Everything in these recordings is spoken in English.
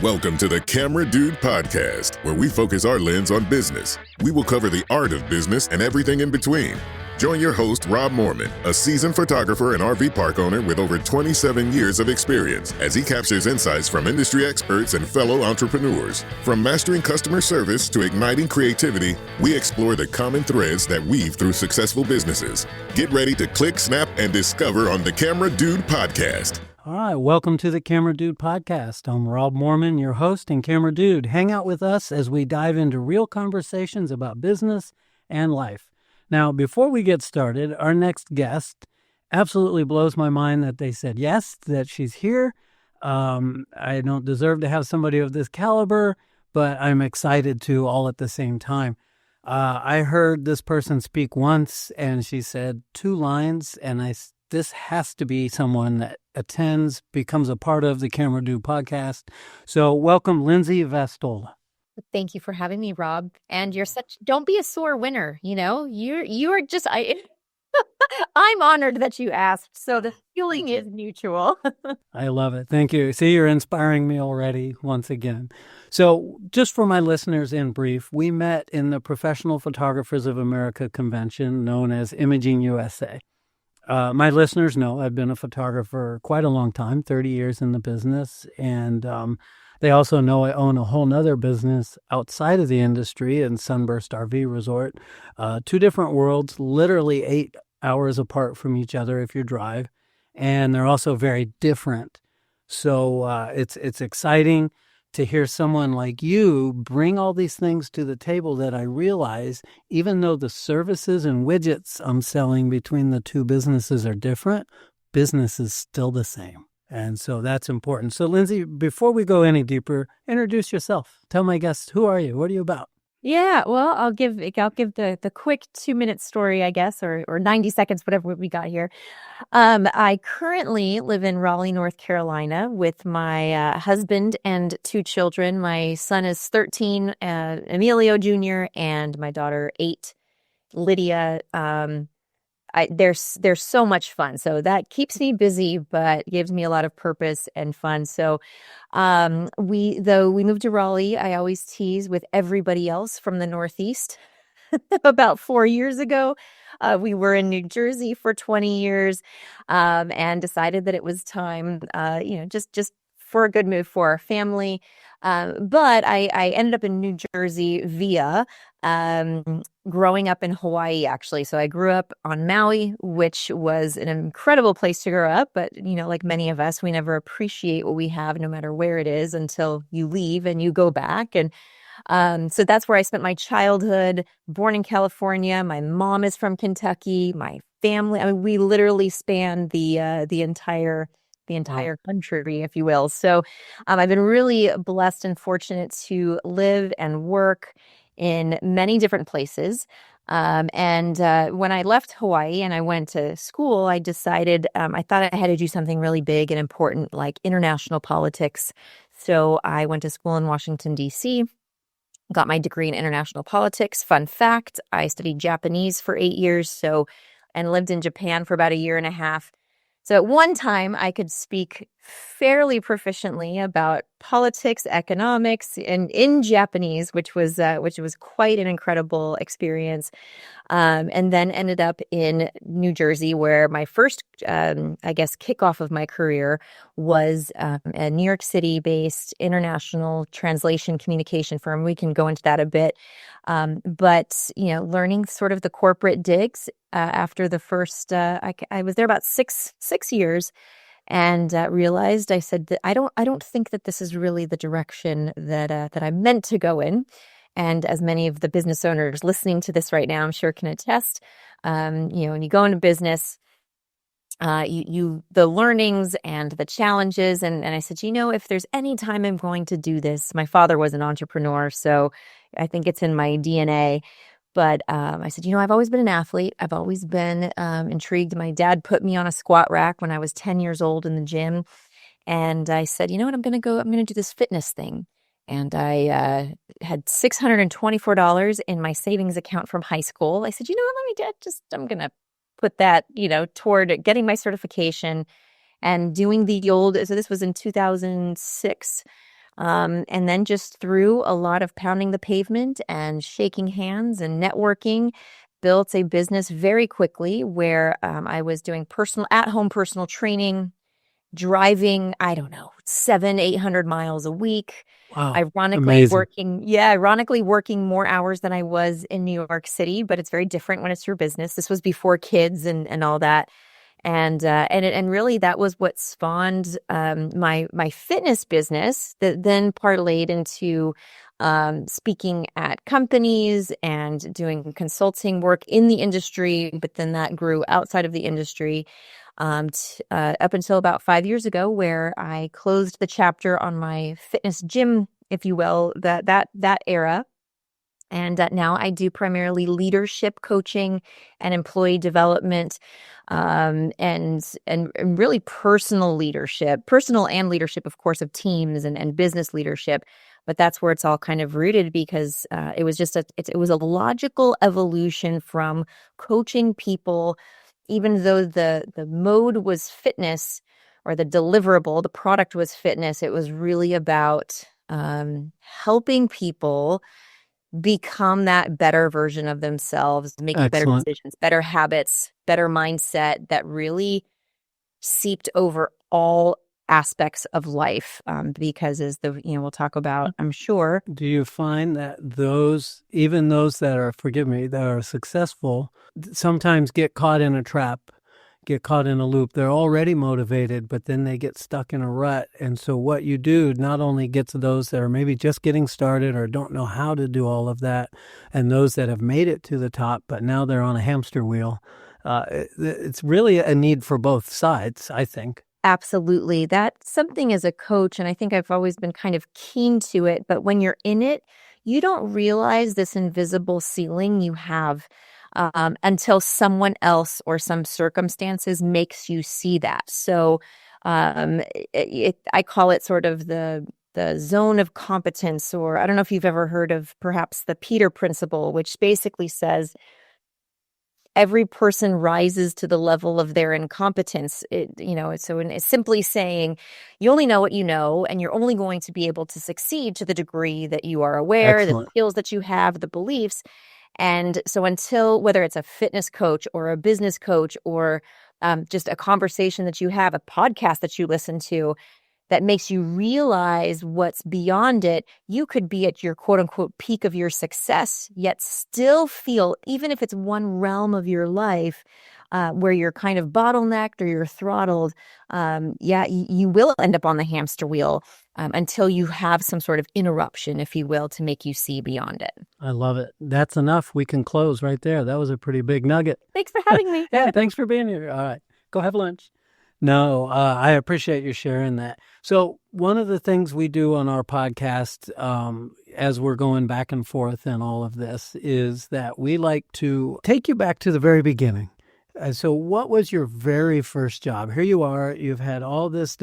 Welcome to the Camera Dude Podcast, where we focus our lens on business. We will cover the art of business and everything in between. Join your host, Rob Moorman, a seasoned photographer and RV park owner with over 27 years of experience, as he captures insights from industry experts and fellow entrepreneurs. From mastering customer service to igniting creativity, we explore the common threads that weave through successful businesses. Get ready to click, snap, and discover on the Camera Dude Podcast. All right, welcome to the Camera Dude Podcast. I'm Rob Moorman, your host and Camera Dude. Hang out with us as we dive into real conversations about business and life. Now, before we get started, our next guest absolutely blows my mind that they said yes, that she's here. I don't deserve to have somebody of this caliber, but I'm excited to all at the same time. I heard this person speak once, and she said 2 lines, and this has to be someone that attends, becomes a part of the Camera Dude podcast. So welcome, Lindsay Vastola. Thank you for having me, Rob. And don't be a sore winner. You are just, I'm honored that you asked. So the feeling is mutual. I love it. Thank you. See, you're inspiring me already once again. So just for my listeners in brief, we met in the Professional Photographers of America convention known as Imaging USA. My listeners know I've been a photographer quite a long time, 30 years in the business, and they also know I own a whole nother business outside of the industry in Sunburst RV Resort. 2 different worlds, literally 8 hours apart from each other if you drive, and they're also very different. So it's exciting to hear someone like you bring all these things to the table that I realize, even though the services and widgets I'm selling between the 2 businesses are different, business is still the same. And so that's important. So Lindsay, before we go any deeper, introduce yourself. Tell my guests, who are you? What are you about? Yeah, well, I'll give the quick 2-minute story, I guess, or 90 seconds, whatever we got here. I currently live in Raleigh, North Carolina with my husband and 2 children. My son is 13, Emilio Jr., and my daughter 8, Lydia. They're so much fun. So that keeps me busy, but gives me a lot of purpose and fun. So we moved to Raleigh, I always tease with everybody else from the Northeast. About 4 years ago, we were in New Jersey for 20 years and decided that it was time, just for a good move for our family. But I ended up in New Jersey via growing up in Hawaii, actually. So I grew up on Maui, which was an incredible place to grow up. But, like many of us, we never appreciate what we have, no matter where it is, until you leave and you go back. And so that's where I spent my childhood, born in California. My mom is from Kentucky. My family, we literally span the entire country, if you will. So I've been really blessed and fortunate to live and work in many different places. And when I left Hawaii and I went to school, I decided I thought I had to do something really big and important, like international politics. So I went to school in Washington, D.C., got my degree in international politics. Fun fact, I studied Japanese for 8 years, and lived in Japan for about 1.5 years. So at one time, I could speak fairly proficiently about politics, economics, and in Japanese, which was quite an incredible experience. And then ended up in New Jersey, where my first, kickoff of my career was a New York City-based international translation communication firm. We can go into that a bit. But learning sort of the corporate digs after the first, I was there about six years, and realized, I said that I don't think that this is really the direction that I'm meant to go in. And as many of the business owners listening to this right now, I'm sure can attest, when you go into business, the learnings and the challenges. And I said, if there's any time I'm going to do this, my father was an entrepreneur, so I think it's in my DNA. But I said, I've always been an athlete. I've always been intrigued. My dad put me on a squat rack when I was 10 years old in the gym. And I said, I'm going to do this fitness thing. And I had $624 in my savings account from high school. I said, I'm going to put that, toward getting my certification and doing so this was in 2006. And then just through a lot of pounding the pavement and shaking hands and networking, built a business very quickly where I was doing at-home personal training, driving, I don't know, 800 miles a week. Wow. Ironically Amazing. working more hours than I was in New York City, but it's very different when it's your business. This was before kids and all that. And really that was what spawned my fitness business that then parlayed into speaking at companies and doing consulting work in the industry, but then that grew outside of the industry up until about 5 years ago, where I closed the chapter on my fitness gym, if you will, that era. And now I do primarily leadership coaching and employee development, and really personal and leadership, of course, of teams and business leadership. But that's where it's all kind of rooted, because it was just it was a logical evolution from coaching people, even though the mode was fitness, or the deliverable, the product was fitness. It was really about helping people become that better version of themselves, making better Excellent. decisions, better habits, better mindset that really seeped over all aspects of life. Because we'll talk about, I'm sure. Do you find that even those that are successful, sometimes get caught in a trap, get caught in a loop? They're already motivated, but then they get stuck in a rut. And so what you do not only gets those that are maybe just getting started or don't know how to do all of that, and those that have made it to the top, but now they're on a hamster wheel. It's really a need for both sides, I think. Absolutely. That's something as a coach, and I think I've always been kind of keen to it, but when you're in it, you don't realize this invisible ceiling you have until someone else or some circumstances makes you see that. So I call it sort of the zone of competence, or I don't know if you've ever heard of perhaps the Peter Principle, which basically says every person rises to the level of their incompetence. It's simply saying you only know what you know, and you're only going to be able to succeed to the degree that you are aware, the Excellent. skills that you have, the beliefs. And so until, whether it's a fitness coach or a business coach, or just a conversation that you have, a podcast that you listen to, that makes you realize what's beyond it, you could be at your quote unquote peak of your success, yet still feel, even if it's one realm of your life where you're kind of bottlenecked or you're throttled, you will end up on the hamster wheel until you have some sort of interruption, if you will, to make you see beyond it. I love it. That's enough. We can close right there. That was a pretty big nugget. Thanks for having me. Yeah, thanks for being here. All right, go have lunch. No, I appreciate you sharing that. So one of the things we do on our podcast, as we're going back and forth in all of this, is that we like to take you back to the very beginning. So what was your very first job? Here you are, you've had all this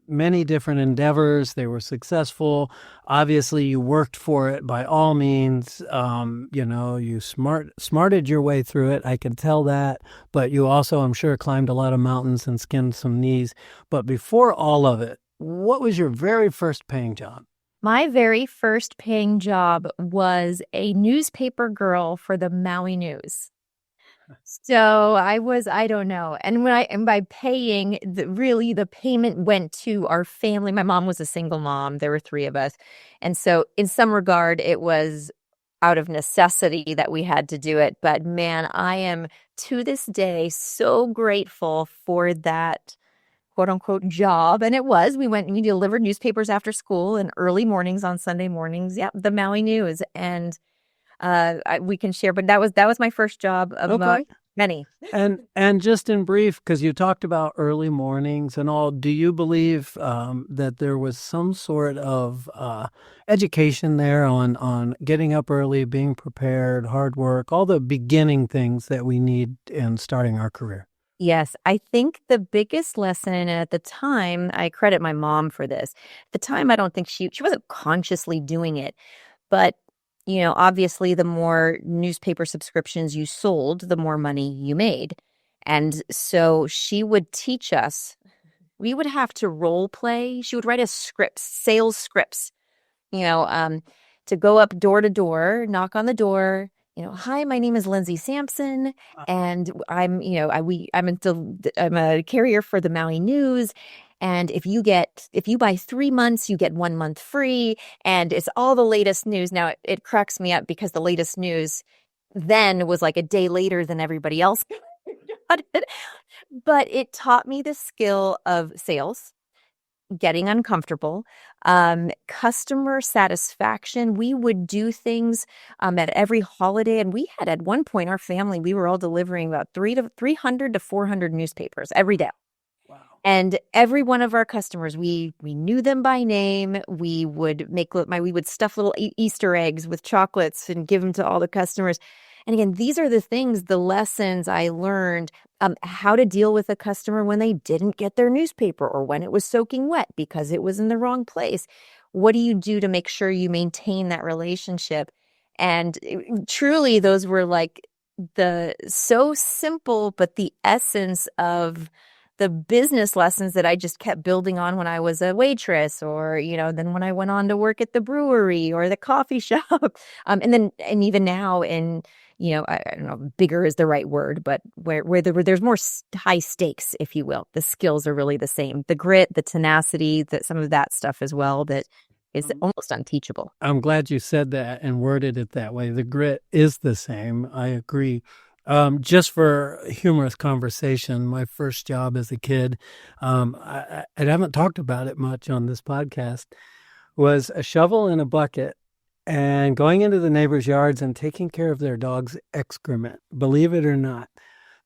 many different endeavors. They were successful. Obviously, you worked for it by all means. You smarted your way through it. I can tell that. But you also, I'm sure, climbed a lot of mountains and skinned some knees. But before all of it, what was your very first paying job? My very first paying job was a newspaper girl for the Maui News. So I don't know. And by paying, the payment went to our family. My mom was a single mom. There were 3 of us. And so in some regard, it was out of necessity that we had to do it. But man, I am to this day so grateful for that quote unquote job. And we delivered newspapers after school and early mornings on Sunday mornings. Yep. The Maui News. And we can share, but that was my first job of many. And just in brief, because you talked about early mornings and all, do you believe that there was some sort of education there on getting up early, being prepared, hard work, all the beginning things that we need in starting our career? Yes, I think the biggest lesson, and at the time, I credit my mom for this. At the time, I don't think she wasn't consciously doing it, but obviously, the more newspaper subscriptions you sold, the more money you made. And so she would teach us. We would have to role play. She would write us sales scripts to go up door to door, knock on the door. Hi, my name is Lindsay Sampson, and I'm a carrier for the Maui News. And if you buy 3 months, you get 1 month free, and it's all the latest news. Now it cracks me up because the latest news then was like a day later than everybody else got it. But it taught me the skill of sales, getting uncomfortable, customer satisfaction. We would do things at every holiday. And we had, at one point, our family, we were all delivering about 300 to 400 newspapers every day. Wow. And every one of our customers, we knew them by name. We would stuff little Easter eggs with chocolates and give them to all the customers. And again, these are the lessons I learned, how to deal with a customer when they didn't get their newspaper or when it was soaking wet because it was in the wrong place. What do you do to make sure you maintain that relationship? And truly, those were like so simple, but the essence of the business lessons that I just kept building on when I was a waitress, or, then when I went on to work at the brewery or the coffee shop. And even now I don't know, bigger is the right word, but where there's more high stakes, if you will. The skills are really the same. The grit, the tenacity, some of that stuff as well that is almost unteachable. I'm glad you said that and worded it that way. The grit is the same. I agree. Just for humorous conversation, my first job as a kid, I haven't talked about it much on this podcast, was a shovel and a bucket and going into the neighbors' yards and taking care of their dog's excrement. Believe it or not,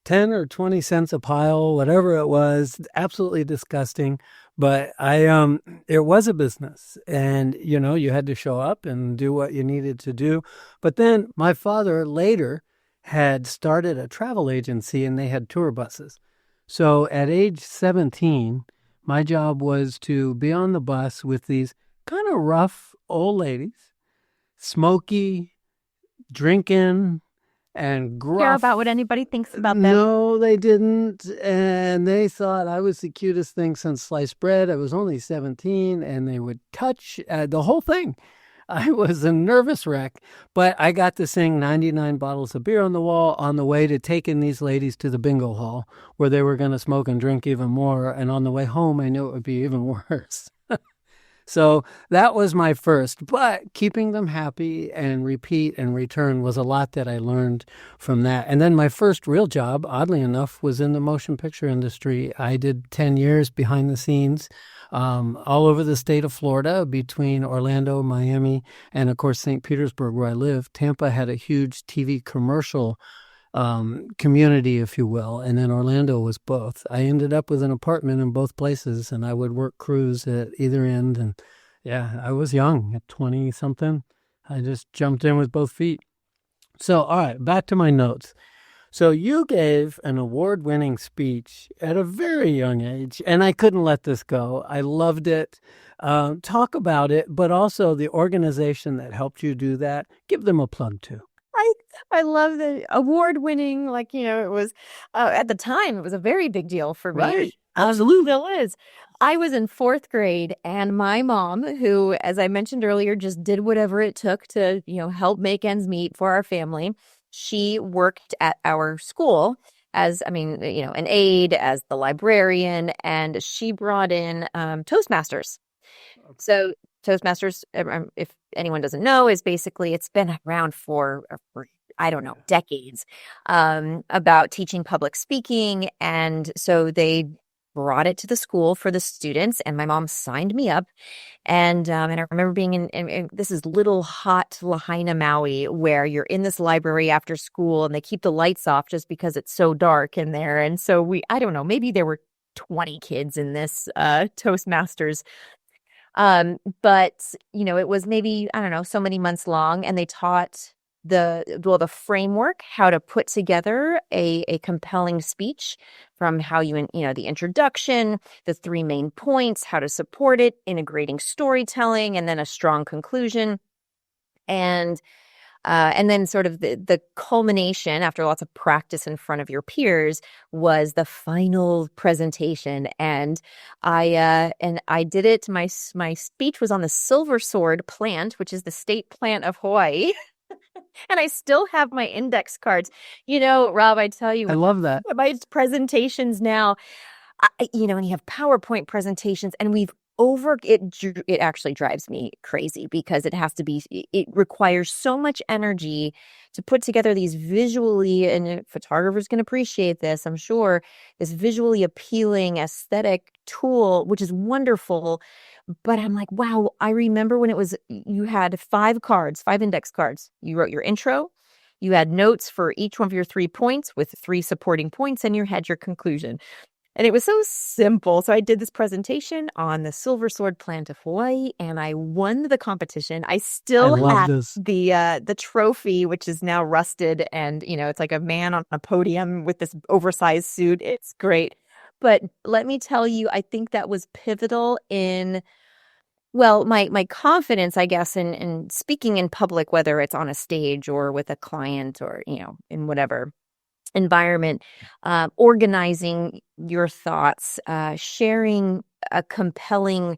10 or 20 cents a pile, whatever it was, absolutely disgusting. But it was a business, and, you had to show up and do what you needed to do. But then my father later had started a travel agency, and they had tour buses. So at age 17, my job was to be on the bus with these kind of rough old ladies, smoky, drinking, and gruff. Care about what anybody thinks about them? No, they didn't. And they thought I was the cutest thing since sliced bread. I was only 17, and they would touch the whole thing. I was a nervous wreck, but I got to sing 99 bottles of beer on the wall on the way to taking these ladies to the bingo hall where they were going to smoke and drink even more. And on the way home, I knew it would be even worse. So that was my first, but keeping them happy and repeat and return was a lot that I learned from that. And then my first real job, oddly enough, was in the motion picture industry. I did 10 years behind the scenes, all over the state of Florida, between Orlando, Miami, and of course, St. Petersburg, where I live. Tampa had a huge TV commercial community, if you will, and then Orlando was both. I ended up with an apartment in both places, and I would work crews at either end. And yeah, I was young at 20 something. I just jumped in with both feet. So, all right, back to my notes. So you gave an award-winning speech at a very young age, and I couldn't let this go. I loved it. Talk about it, but also the organization that helped you do that. Give them a plug too. I love the award-winning, it was, at the time, it was a very big deal for me. Right. Absolutely. Still is. I was in 4th grade, and my mom, who, as I mentioned earlier, just did whatever it took to, help make ends meet for our family. She worked at our school as, an aide, as the librarian, and she brought in Toastmasters. Okay. So Toastmasters, if anyone doesn't know, is basically, it's been around for I don't know, decades, about teaching public speaking. And so they brought it to the school for the students, and my mom signed me up. And I remember being in this is little hot Lahaina, Maui, where you're in this library after school, and they keep the lights off just because it's so dark in there. And so I don't know, maybe there were 20 kids in this Toastmasters. But, it was maybe, I don't know, so many months long, and they taught the framework, how to put together a compelling speech, from how the introduction, the 3 main points, how to support it, integrating storytelling, and then a strong conclusion. And And then sort of the culmination after lots of practice in front of your peers was the final presentation. And I did it. My speech was on the silver sword plant, which is the state plant of Hawaii. And I still have my index cards. Rob, I tell you, I love that. my presentations now, and you have PowerPoint presentations, and it actually drives me crazy because it requires so much energy to put together these visually, and photographers can appreciate this, I'm sure, this visually appealing aesthetic tool, which is wonderful. But I'm like, wow, I remember when you had 5 index cards. You wrote your intro, you had notes for each one of your 3 points with 3 supporting points, and you had your conclusion. And it was so simple. So I did this presentation on the silver sword plant of Hawaii, and I won the competition. I still have the trophy, which is now rusted, and it's like a man on a podium with this oversized suit. It's great. But let me tell you, I think that was pivotal in, well, my confidence, I guess, in speaking in public, whether it's on a stage or with a client or, in whatever environment, organizing your thoughts, sharing a compelling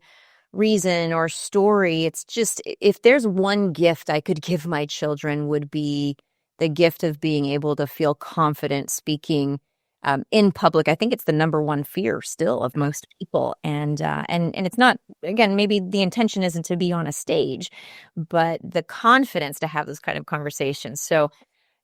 reason or story. It's just, if there's one gift I could give my children, would be the gift of being able to feel confident speaking in public. I think it's the number one fear still of most people. And it's not, again, maybe the intention isn't to be on a stage, but the confidence to have those kind of conversations. So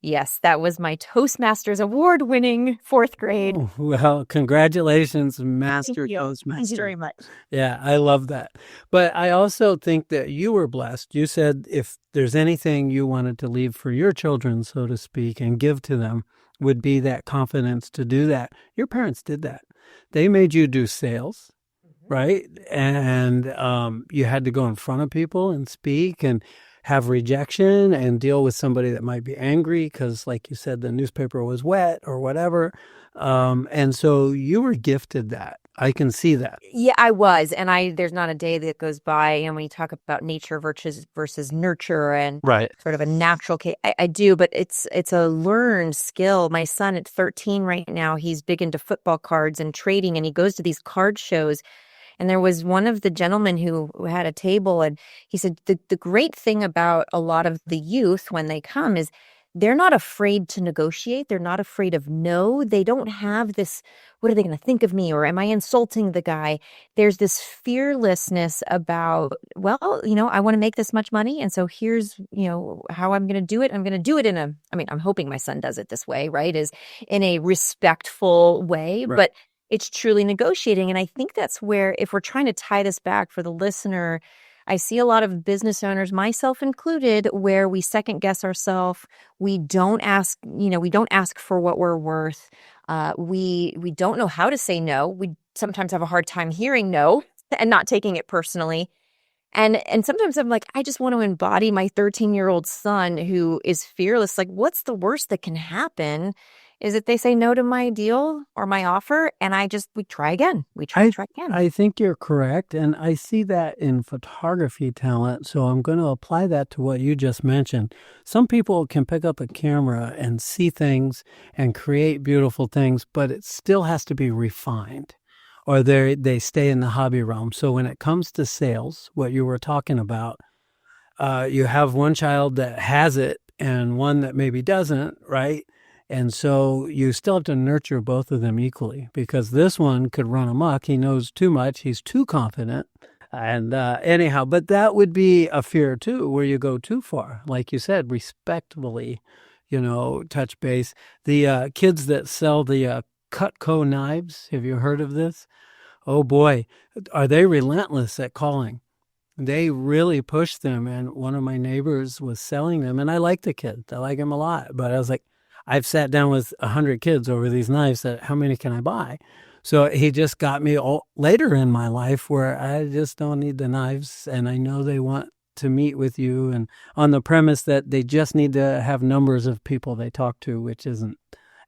yes, that was my Toastmasters award-winning 4th grade. Oh, well, congratulations, Master Toastmaster. Thank you very much. Yeah, I love that. But I also think that you were blessed. You said if there's anything you wanted to leave for your children, so to speak, and give to them, would be that confidence to do that. Your parents did that. They made you do sales, right? And you had to go in front of people and speak and have rejection and deal with somebody that might be angry because, like you said, the newspaper was wet or whatever. And so you were gifted that. I can see that. Yeah, I was. And there's not a day that goes by. And when you talk about nature versus nurture and sort of a natural case, I do, but it's a learned skill. My son at 13 right now, he's big into football cards and trading, and he goes to these card shows. And there was one of the gentlemen who had a table, and he said, the great thing about a lot of the youth when they come is they're not afraid to negotiate. They're not afraid of no. They don't have this, what are they going to think of me? Or am I insulting the guy? There's this fearlessness about, well, I want to make this much money. And so here's, how I'm going to do it. I'm going to do it I'm hoping my son does it this way, right? Is in a respectful way. Right. But it's truly negotiating. And I think that's where, if we're trying to tie this back for the listener, I see a lot of business owners, myself included, where we second guess ourselves. We don't ask, we don't ask for what we're worth. We don't know how to say no. We sometimes have a hard time hearing no and not taking it personally. And sometimes I'm like, I just want to embody my 13-year-old son who is fearless. Like, what's the worst that can happen? Is that they say no to my deal or my offer, and we try again. We try again. I think you're correct, and I see that in photography talent, so I'm going to apply that to what you just mentioned. Some people can pick up a camera and see things and create beautiful things, but it still has to be refined, or they stay in the hobby realm. So when it comes to sales, what you were talking about, you have one child that has it and one that maybe doesn't, right? And so you still have to nurture both of them equally, because this one could run amok. He knows too much. He's too confident. And anyhow, but that would be a fear too, where you go too far. Like you said, respectfully, touch base. The kids that sell the Cutco knives, have you heard of this? Oh boy, are they relentless at calling. They really push them. And one of my neighbors was selling them, and I like the kid. I like him a lot. But I was like, I've sat down with 100 kids over these knives. That how many can I buy? So he just got me later in my life where I just don't need the knives, and I know they want to meet with you, and on the premise that they just need to have numbers of people they talk to, which isn't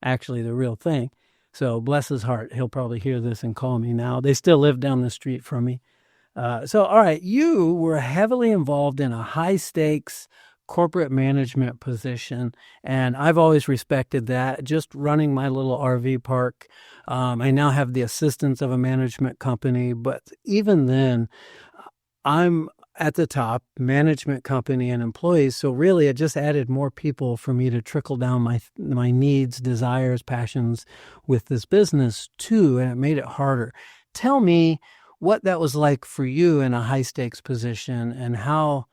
actually the real thing. So bless his heart, he'll probably hear this and call me now. They still live down the street from me. So all right, you were heavily involved in a high stakes corporate management position, and I've always respected that. Just running my little RV park, I now have the assistance of a management company, but even then, I'm at the top, management company and employees. So really, it just added more people for me to trickle down my needs, desires, passions with this business too, and it made it harder. Tell me what that was like for you in a high stakes position, and how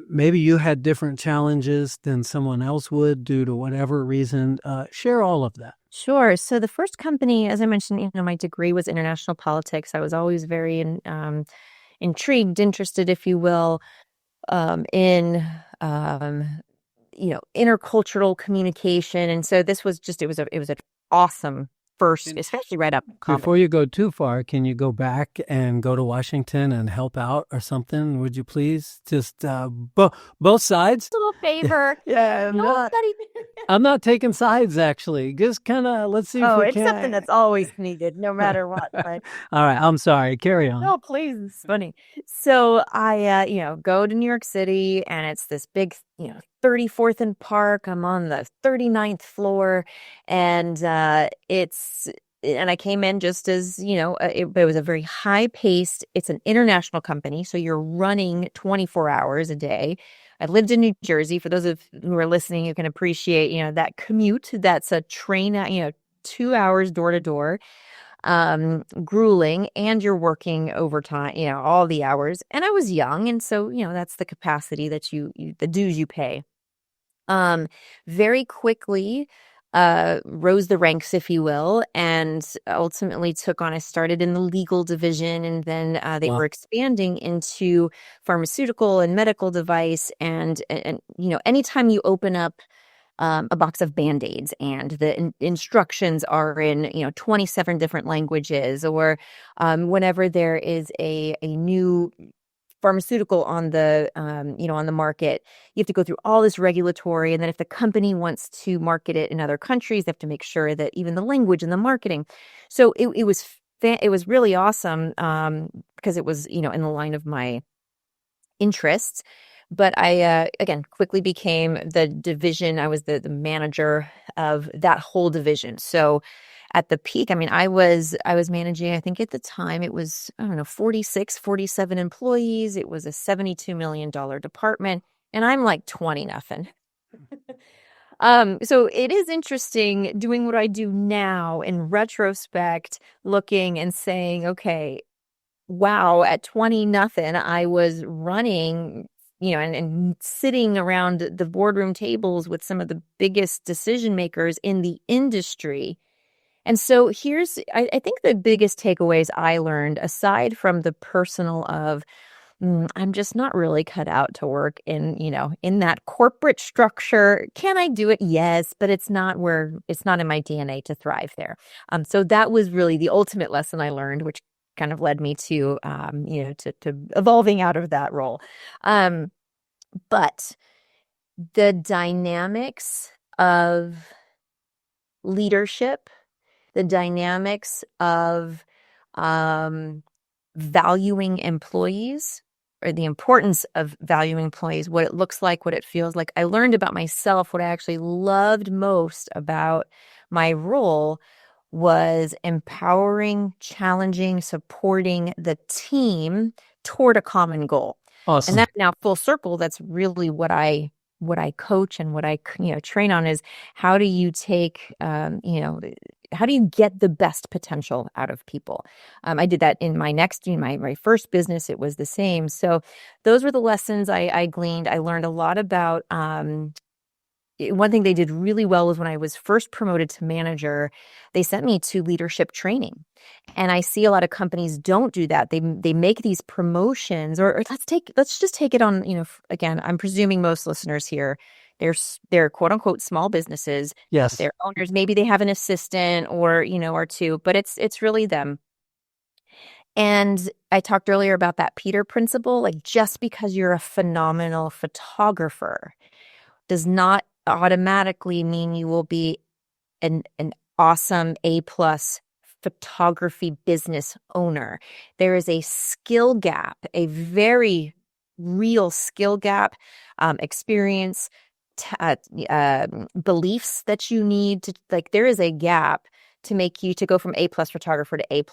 maybe you had different challenges than someone else would due to whatever reason. Share all of that. Sure. So the first company, as I mentioned, my degree was international politics. I was always very intrigued, interested, if you will, in intercultural communication. And so this was just, it was an awesome first, especially right up college. Before you go too far, can you go back and go to Washington and help out or something? Would you please? Just both sides? Little favor. Yeah, I'm not taking sides, actually. Just kind of, let's see if we it's can. something that's always needed, no matter what. But all right, I'm sorry. Carry on. no, please. It's funny. So I, go to New York City, and it's this big, 34th and Park. I'm on the 39th floor, and and I came in just as, it was a very high paced, it's an international company. So you're running 24 hours a day. I lived in New Jersey. For those of who are listening, you can appreciate, that commute. That's a train, 2 hours door to door, grueling, and you're working overtime, all the hours. And I was young. And so, that's the capacity that the dues you pay. Very quickly, rose the ranks, if you will, and ultimately I started in the legal division, and then they were expanding into pharmaceutical and medical device. And anytime you open up a box of Band-Aids and the instructions are in 27 different languages, or whenever there is a new pharmaceutical on the on the market, you have to go through all this regulatory, and then if the company wants to market it in other countries, they have to make sure that even the language and the marketing. So it was really awesome, because it was in the line of my interests. But I again quickly became the division. I was the manager of that whole division. So at the peak, I was managing, I think at the time it was, 46, 47 employees. It was a $72 million department, and I'm like 20 nothing. So it is interesting doing what I do now in retrospect, looking and saying, okay, wow, at 20 nothing, I was running, and sitting around the boardroom tables with some of the biggest decision makers in the industry. And so I think the biggest takeaways I learned, aside from the personal of, I'm just not really cut out to work in that corporate structure. Can I do it? Yes, but it's not in my DNA to thrive there. So that was really the ultimate lesson I learned, which kind of led me to, to evolving out of that role. But the dynamics of leadership, the dynamics of valuing employees, or the importance of valuing employees, what it looks like, what it feels like. I learned about myself. What I actually loved most about my role was empowering, challenging, supporting the team toward a common goal. Awesome. And that, now full circle, that's really what I coach and what I train on, is how do you take how do you get the best potential out of people? I did that in my first business. It was the same. So those were the lessons I gleaned. I learned a lot about one thing they did really well was when I was first promoted to manager, they sent me to leadership training. And I see a lot of companies don't do that. They make these promotions, or let's just take it on, again, I'm presuming most listeners here, they're quote unquote small businesses. Yes. They're owners. Maybe they have an assistant or two, but it's really them. And I talked earlier about that Peter principle, like just because you're a phenomenal photographer does not automatically mean you will be an awesome A+ photography business owner. There is a skill gap, a very real skill gap, experience, beliefs that you need to, like, there is a gap to make you to go from A+ photographer to A+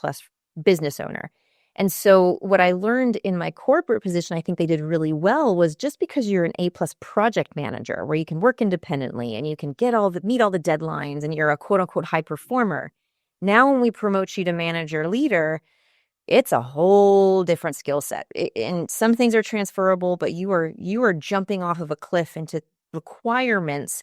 business owner. And so what I learned in my corporate position, I think they did really well, was just because you're an A+ project manager where you can work independently and you can meet all the deadlines and you're a quote unquote high performer. Now, when we promote you to manager leader, it's a whole different skill set. And some things are transferable, but you are jumping off of a cliff into requirements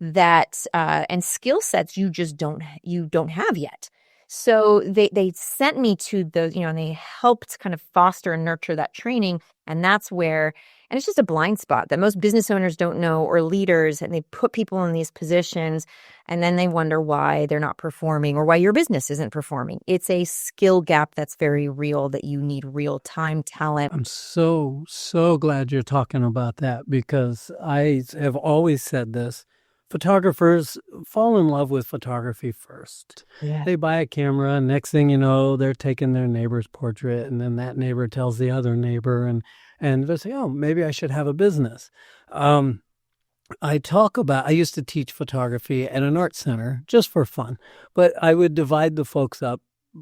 that and skill sets you just don't have yet. So they sent me to those, and they helped kind of foster and nurture that training. And that's where, and it's just a blind spot that most business owners don't know, or leaders, and they put people in these positions and then they wonder why they're not performing or why your business isn't performing. It's a skill gap that's very real, that you need real time talent. I'm so glad you're talking about that, because I have always said this. Photographers fall in love with photography first. Yeah. They buy a camera, and next thing you know, they're taking their neighbor's portrait, and then that neighbor tells the other neighbor, and they say, oh, maybe I should have a business. I used to teach photography at an art center just for fun, but I would divide the folks up.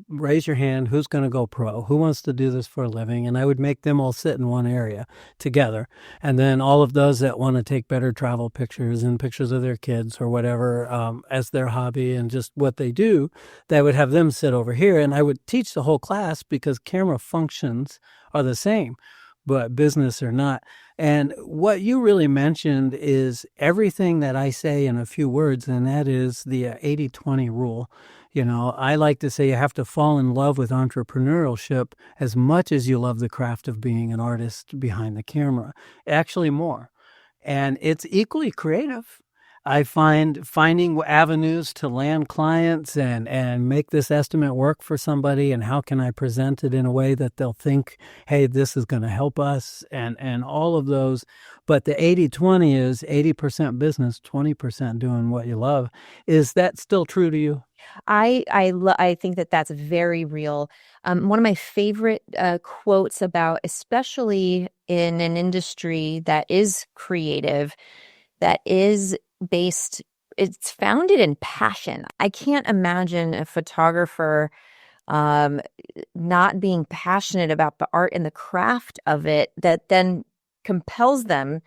Raise your hand, who's going to go pro? Who wants to do this for a living? And I would make them all sit in one area together. And then all of those that want to take better travel pictures and pictures of their kids or whatever as their hobby and just what they do, they would have them sit over here. And I would teach the whole class, because camera functions are the same, but business are not. And what you really mentioned is everything that I say in a few words, and that is the 80-20 rule. I like to say you have to fall in love with entrepreneurship as much as you love the craft of being an artist behind the camera, actually more. And it's equally creative. I find finding avenues to land clients and make this estimate work for somebody, and how can I present it in a way that they'll think, hey, this is going to help us, and all of those. But the 80-20 is 80% business, 20% doing what you love. Is that still true to you? I think that that's very real. One of my favorite quotes about, especially in an industry that is creative, that is it's founded in passion. I can't imagine a photographer not being passionate about the art and the craft of it, that then compels them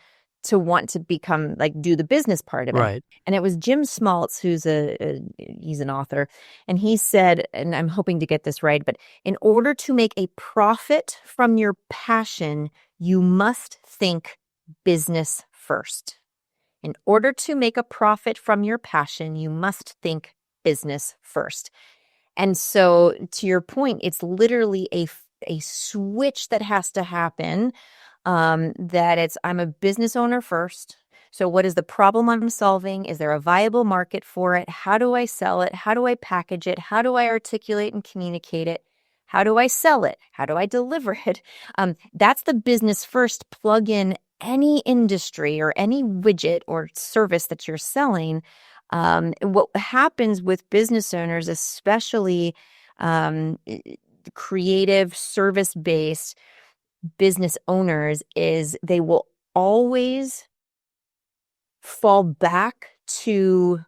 to want to become, do the business part of it. Right. And it was Jim Smaltz, who's he's an author, and he said, and I'm hoping to get this right, but in order to make a profit from your passion, you must think business first. In order to make a profit from your passion, you must think business first. And so, to your point, it's literally a switch that has to happen. That I'm a business owner first. So what is the problem I'm solving? Is there a viable market for it? How do I sell it? How do I package it? How do I articulate and communicate it? How do I sell it? How do I deliver it? That's the business first. Plug in any industry or any widget or service that you're selling. What happens with business owners, especially creative, service-based business owners, is they will always fall back to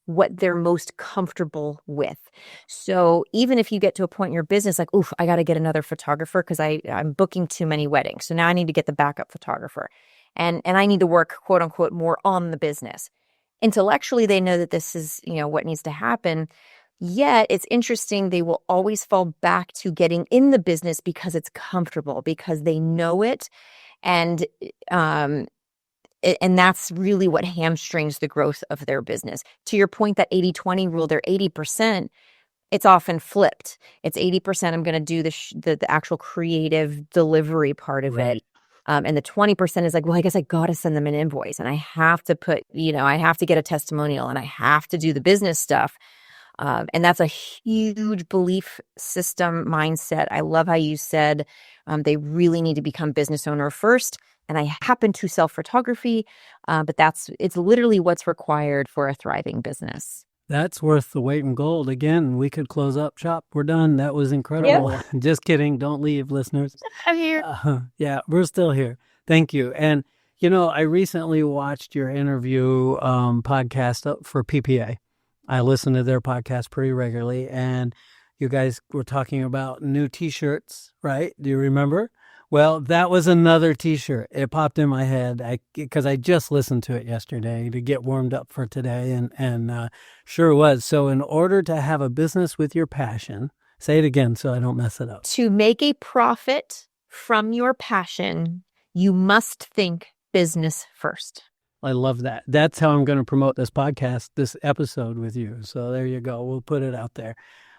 what they're most comfortable with. So even if you get to a point in your business like, oof, I got to get another photographer because I'm booking too many weddings. So now I need to get the backup photographer. And I need to work, quote unquote, more on the business. Intellectually, they know that this is, what needs to happen. Yet it's interesting, they will always fall back to getting in the business because it's comfortable, because they know it. And that's really what hamstrings the growth of their business. To your point, that 80-20 rule, their 80%, it's often flipped. It's 80% I'm going to do the actual creative delivery part of it. And the 20% is like, well, I guess I got to send them an invoice, and I have to put, I have to get a testimonial, and I have to do the business stuff. And that's a huge belief system mindset. I love how you said they really need to become business owner first. And I happen to sell photography, but it's literally what's required for a thriving business. That's worth the weight in gold. Again, we could close up shop. We're done. That was incredible. Yep. Just kidding. Don't leave, listeners. I'm here. Yeah, we're still here. Thank you. And, I recently watched your interview podcast for PPA. I listen to their podcast pretty regularly, and you guys were talking about new T-shirts, right? Do you remember? Well, that was another T-shirt. It popped in my head because I just listened to it yesterday to get warmed up for today, and sure was. So in order to have a business with your passion, say it again so I don't mess it up. To make a profit from your passion, you must think business first. I love that. That's how I'm going to promote this podcast, this episode with you. So there you go. We'll put it out there.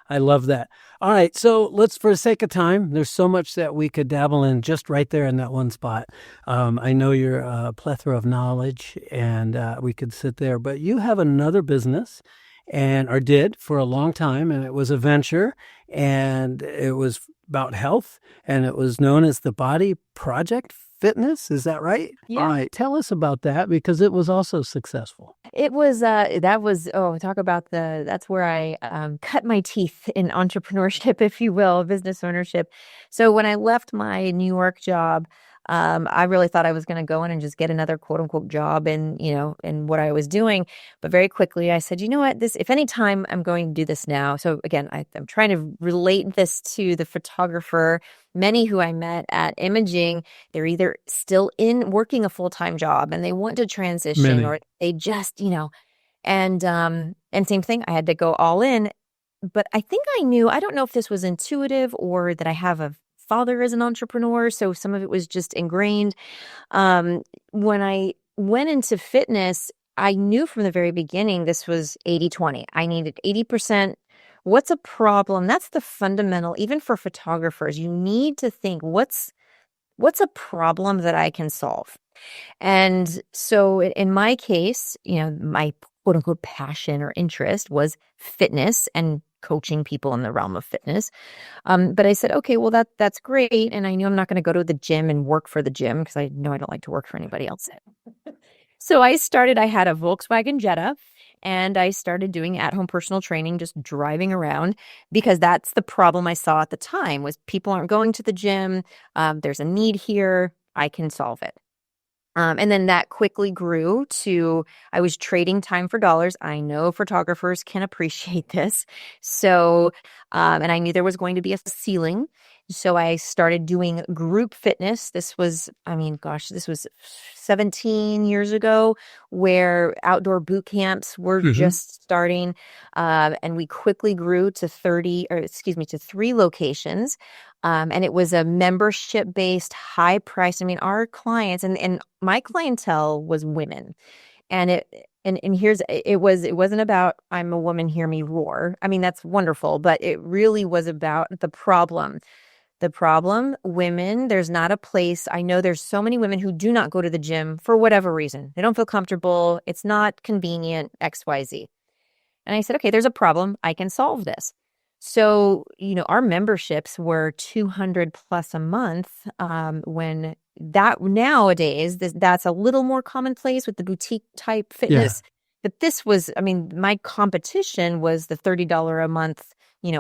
I love that. All right. So let's, for the sake of time, there's so much that we could dabble in just right there in that one spot. I know you're a plethora of knowledge and we could sit there, but you have another business or did for a long time. And it was a venture and it was about health and it was known as the Body Project Fitness. Is that right? Yeah. All right. Tell us about that because it was also successful. It was, talk about that's where I cut my teeth in entrepreneurship, if you will, business ownership. So when I left my New York job, I really thought I was going to go in and just get another quote unquote job in what I was doing. But very quickly I said, you know what, if any time I'm going to do this now. So again, I'm trying to relate this to the photographer. Many who I met at Imaging, they're either still working a full-time job and they want to transition or they just, and same thing, I had to go all in. But I think I don't know if this was intuitive or that I have a father as an entrepreneur, so some of it was just ingrained. When I went into fitness, I knew from the very beginning this was 80-20. I needed 80%. What's a problem? That's the fundamental, even for photographers, you need to think what's a problem that I can solve. And so in my case, my quote unquote passion or interest was fitness and coaching people in the realm of fitness. But I said, okay, well, that's great. And I knew I'm not going to go to the gym and work for the gym because I know I don't like to work for anybody else. So I had a Volkswagen Jetta and I started doing at-home personal training, just driving around because that's the problem I saw at the time was people aren't going to the gym. There's a need here. I can solve it. And then that quickly grew to, I was trading time for dollars. I know photographers can appreciate this. So, and I knew there was going to be a ceiling. So I started doing group fitness. This was 17 years ago where outdoor boot camps were just starting. And we quickly grew to 3 locations. And it was a membership-based, high price. I mean, our clients and my clientele was women, and it wasn't about I'm a woman, hear me roar. I mean, that's wonderful, but it really was about the problem. The problem, women. There's not a place. I know there's so many women who do not go to the gym for whatever reason. They don't feel comfortable. It's not convenient. XYZ. And I said, okay, there's a problem. I can solve this. So, our memberships were $200 plus a month, when that nowadays, that's a little more commonplace with the boutique type fitness. Yeah. But this was, my competition was the $30 a month,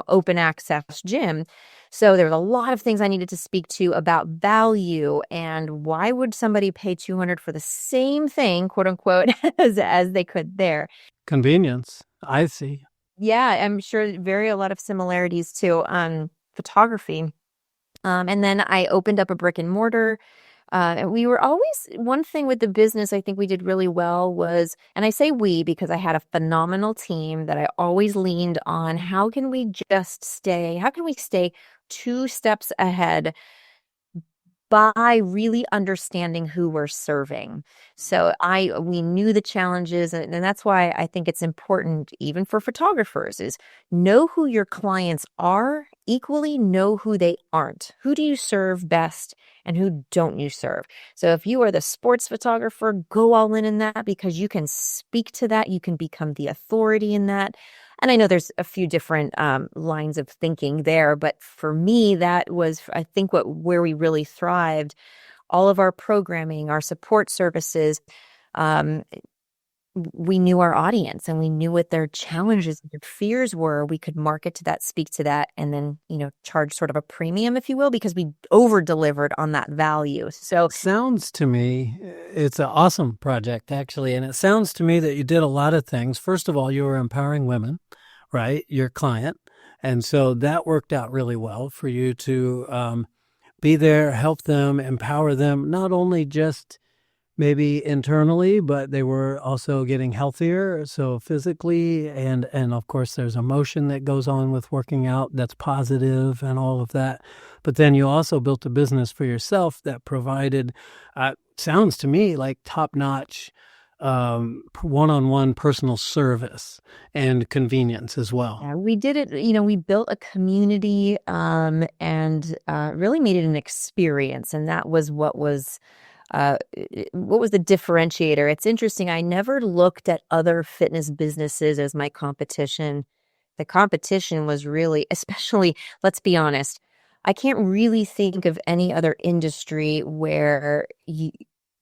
open access gym. So there was a lot of things I needed to speak to about value and why would somebody pay $200 for the same thing, quote unquote, as they could there. Convenience. I see. Yeah, I'm sure a lot of similarities to photography. And then I opened up a brick and mortar. And we were always, one thing with the business I think we did really well was, and I say we because I had a phenomenal team that I always leaned on. How can we stay 2 steps ahead by really understanding who we're serving? So we knew the challenges, and that's why I think it's important, even for photographers, is know who your clients are, equally know who they aren't. Who do you serve best and who don't you serve? So if you are the sports photographer, go all in that because you can speak to that. You can become the authority in that. And I know there's a few different lines of thinking there, but for me, that was, I think, where we really thrived. All of our programming, our support services, we knew our audience and we knew what their challenges and their fears were. We could market to that, speak to that, and then, charge sort of a premium, if you will, because we over-delivered on that value. So sounds to me, it's an awesome project, actually. And it sounds to me that you did a lot of things. First of all, you were empowering women, right? Your client. And so that worked out really well for you to be there, help them, empower them, not only just maybe internally, but they were also getting healthier. So physically, and of course, there's emotion that goes on with working out that's positive and all of that. But then you also built a business for yourself that provided, sounds to me like top-notch one-on-one personal service and convenience as well. Yeah, we did it, we built a community and really made it an experience. And that was what was the differentiator. It's interesting. I never looked at other fitness businesses as my competition. The competition was really, especially, let's be honest, I can't really think of any other industry where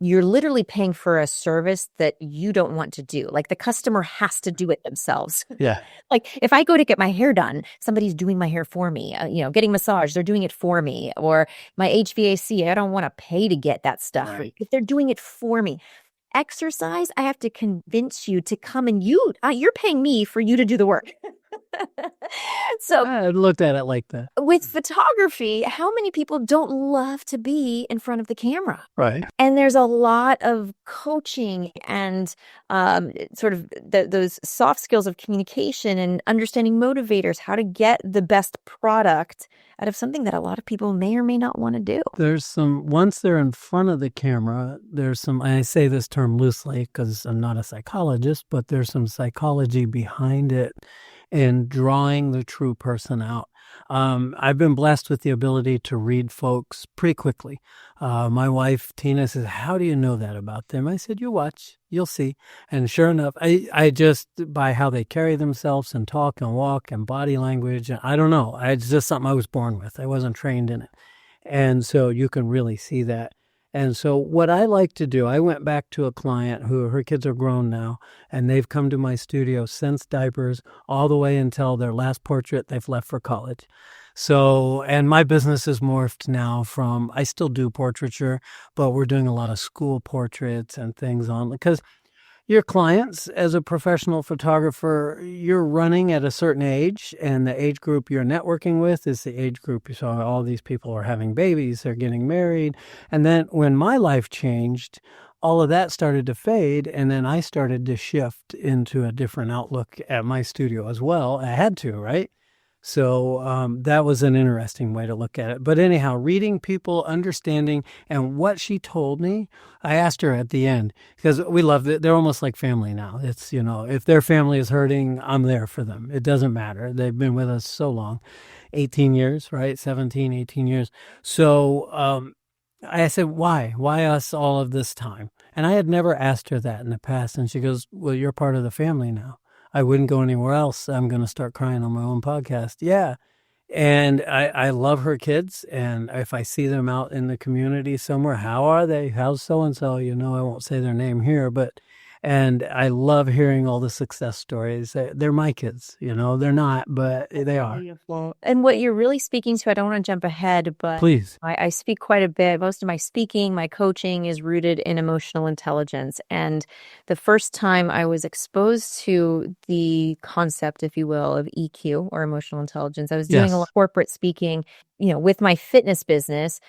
you're literally paying for a service that you don't want to do. Like the customer has to do it themselves. Yeah. Like if I go to get my hair done, somebody's doing my hair for me, getting massage, they're doing it for me. Or my HVAC, I don't want to pay to get that stuff. Right. If they're doing it for me. Exercise, I have to convince you to come and you're paying me for you to do the work. So I looked at it like that. With photography, how many people don't love to be in front of the camera? Right. And there's a lot of coaching and sort of those soft skills of communication and understanding motivators, how to get the best product out of something that a lot of people may or may not want to do. Once they're in front of the camera, and I say this term loosely because I'm not a psychologist, but there's some psychology behind it in drawing the true person out. I've been blessed with the ability to read folks pretty quickly. My wife, Tina, says, "How do you know that about them?" I said, "You watch, you'll see." And sure enough, I just, by how they carry themselves and talk and walk and body language, I don't know. It's just something I was born with. I wasn't trained in it. And so you can really see that. And so what I like to do, I went back to a client who her kids are grown now, and they've come to my studio since diapers all the way until their last portrait they've left for college. So, and my business has morphed now from, I still do portraiture, but we're doing a lot of school portraits and things on, because your clients, as a professional photographer, you're running at a certain age, and the age group you're networking with is the age group. So all these people are having babies, they're getting married. And then when my life changed, all of that started to fade, and then I started to shift into a different outlook at my studio as well. I had to, right? So that was an interesting way to look at it. But anyhow, reading people, understanding, and what she told me, I asked her at the end, because we love it. They're almost like family now. It's, if their family is hurting, I'm there for them. It doesn't matter. They've been with us so long, 18 years, right? 17, 18 years. So I said, why? Why us all of this time? And I had never asked her that in the past. And she goes, well, you're part of the family now. I wouldn't go anywhere else. I'm going to start crying on my own podcast. Yeah. And I love her kids. And if I see them out in the community somewhere, how are they? How's so-and-so? I won't say their name here, and I love hearing all the success stories. They're my kids, they're not, but they are. Beautiful. And what you're really speaking to, I don't want to jump ahead, but please. I speak quite a bit. Most of my speaking, my coaching is rooted in emotional intelligence. And the first time I was exposed to the concept, if you will, of EQ or emotional intelligence, I was doing a lot of corporate speaking, with my fitness business.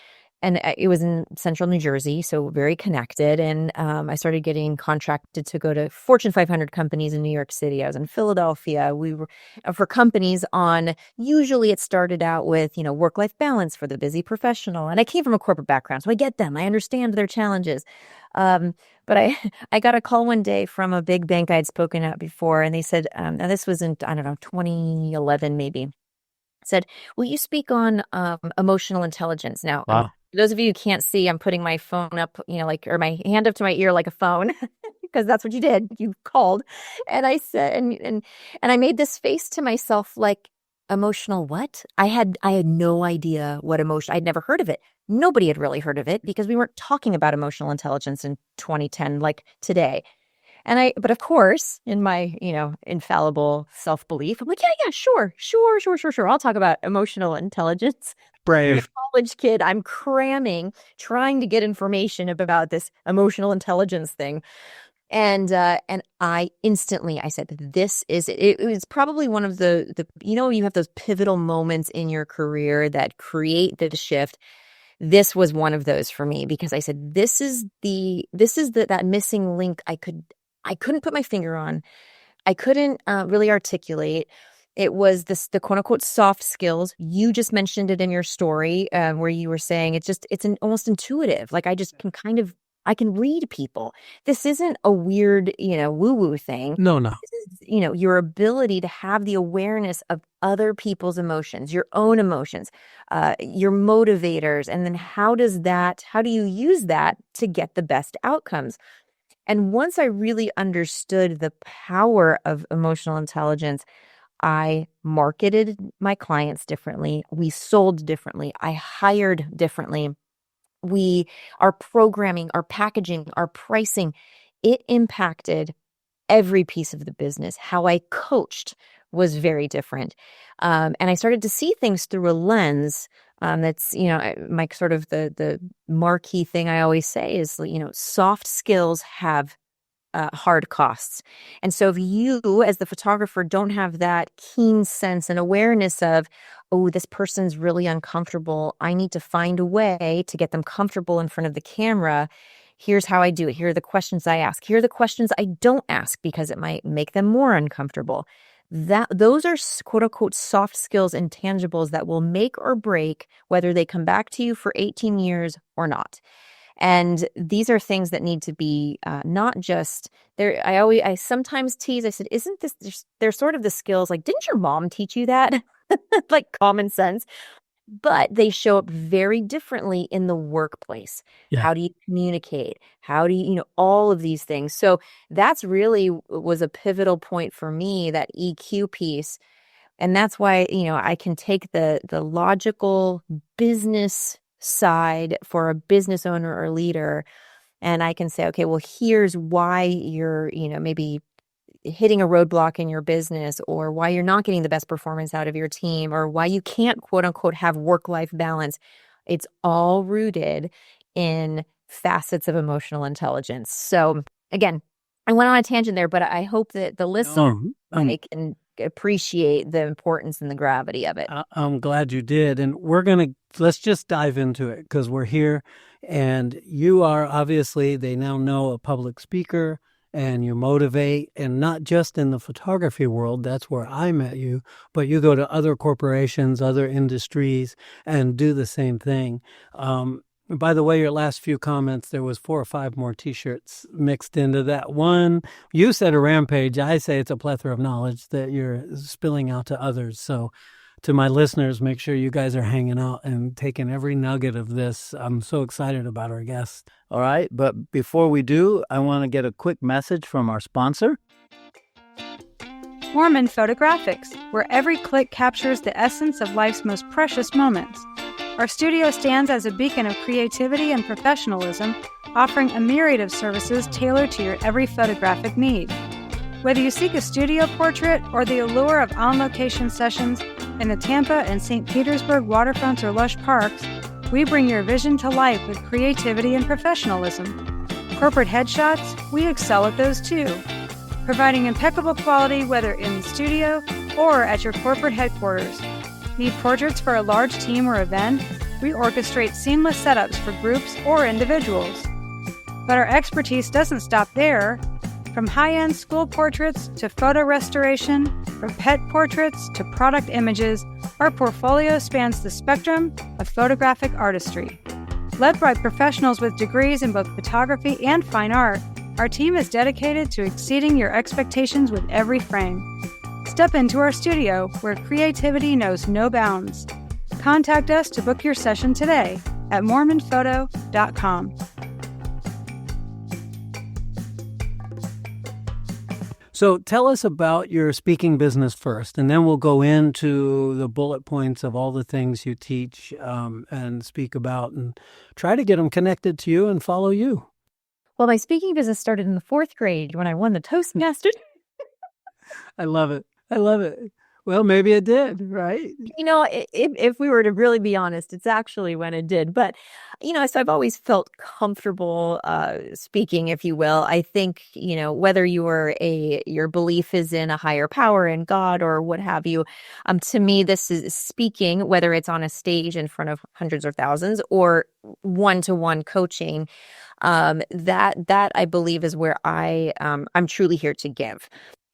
And it was in central New Jersey, so very connected. And I started getting contracted to go to Fortune 500 companies in New York City. I was in Philadelphia. We were for companies on, usually it started out with, work-life balance for the busy professional. And I came from a corporate background, so I get them. I understand their challenges. But I got a call one day from a big bank I'd spoken at before, and they said, now this was in, 2011 maybe, said, will you speak on emotional intelligence? Now, wow. For those of you who can't see, I'm putting my phone up, or my hand up to my ear like a phone, because that's what you did. You called. And I said, and I made this face to myself, like, emotional what? I had no idea what emotion, I'd never heard of it. Nobody had really heard of it because we weren't talking about emotional intelligence in 2010 like today. But of course, in my, infallible self-belief, I'm like, yeah, sure. I'll talk about emotional intelligence. Brave. College kid, I'm cramming, trying to get information about this emotional intelligence thing. And I said, this is it. It was probably one of the you have those pivotal moments in your career that create the shift. This was one of those for me, because I said, this is that missing link I couldn't put my finger on. I couldn't really articulate. It was the quote unquote soft skills. You just mentioned it in your story, where you were saying it's almost intuitive. Like I can read people. This isn't a weird, woo-woo thing. No. This is, your ability to have the awareness of other people's emotions, your own emotions, your motivators, and then how do you use that to get the best outcomes? And once I really understood the power of emotional intelligence, I marketed my clients differently. We sold differently. I hired differently. Our programming, our packaging, our pricing, it impacted every piece of the business. How I coached was very different. And I started to see things through a lens that's, my sort of the marquee thing I always say is, soft skills have hard costs. And so if you, as the photographer, don't have that keen sense and awareness of, oh, this person's really uncomfortable, I need to find a way to get them comfortable in front of the camera. Here's how I do it. Here are the questions I ask. Here are the questions I don't ask because it might make them more uncomfortable. Those are quote unquote soft skills and tangibles that will make or break whether they come back to you for 18 years or not. And these are things that need to be not just there. I sometimes tease. I said, isn't this, they're sort of the skills like, didn't your mom teach you that? Like common sense. But they show up very differently in the workplace. Yeah. How do you communicate? How do you, all of these things. So that's really was a pivotal point for me, that EQ piece. And that's why, I can take the logical business side for a business owner or leader, and I can say, okay, well, here's why you're, maybe hitting a roadblock in your business, or why you're not getting the best performance out of your team, or why you can't, quote unquote, have work-life balance. It's all rooted in facets of emotional intelligence. So again, I went on a tangent there, but I hope that the listener can appreciate the importance and the gravity of it. I'm glad you did. And let's just dive into it, because we're here and you are obviously, they now know, a public speaker, and you motivate, and not just in the photography world. That's where I met you, but you go to other corporations, other industries, and do the same thing. By the way, your last few comments, there was 4 or 5 more T-shirts mixed into that one. You said a rampage. I say it's a plethora of knowledge that you're spilling out to others. So to my listeners, make sure you guys are hanging out and taking every nugget of this. I'm so excited about our guest. All right. But before we do, I want to get a quick message from our sponsor. Moorman Photographics, where every click captures the essence of life's most precious moments. Our studio stands as a beacon of creativity and professionalism, offering a myriad of services tailored to your every photographic need. Whether you seek a studio portrait or the allure of on-location sessions in the Tampa and St. Petersburg waterfronts or lush parks, we bring your vision to life with creativity and professionalism. Corporate headshots, we excel at those too, providing impeccable quality whether in the studio or at your corporate headquarters. Need portraits for a large team or event? We orchestrate seamless setups for groups or individuals. But our expertise doesn't stop there. From high-end school portraits to photo restoration, from pet portraits to product images, our portfolio spans the spectrum of photographic artistry. Led by professionals with degrees in both photography and fine art, our team is dedicated to exceeding your expectations with every frame. Step into our studio, where creativity knows no bounds. Contact us to book your session today at moormanphoto.com. So tell us about your speaking business first, and then we'll go into the bullet points of all the things you teach and speak about, and try to get them connected to you and follow you. Well, my speaking business started in the 4th grade when I won the Toastmasters. I love it. I love it. Well, maybe it did, right? If we were to really be honest, it's actually when it did. But, so I've always felt comfortable speaking, if you will. I think, whether your belief is in a higher power, in God or what have you, to me, this is speaking, whether it's on a stage in front of hundreds or thousands or one-to-one coaching. That I believe is where I'm truly here to give.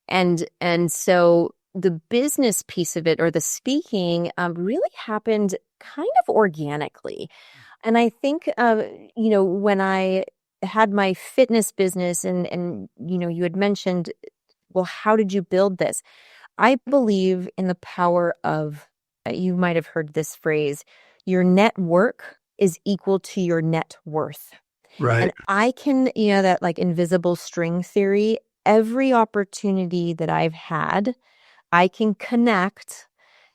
And so the business piece of it or the speaking really happened kind of organically. And I think, when I had my fitness business and you had mentioned, well, how did you build this? I believe in the power of, you might have heard this phrase, your network is equal to your net worth. Right. And I can, that like invisible string theory, every opportunity that I've had, I can connect.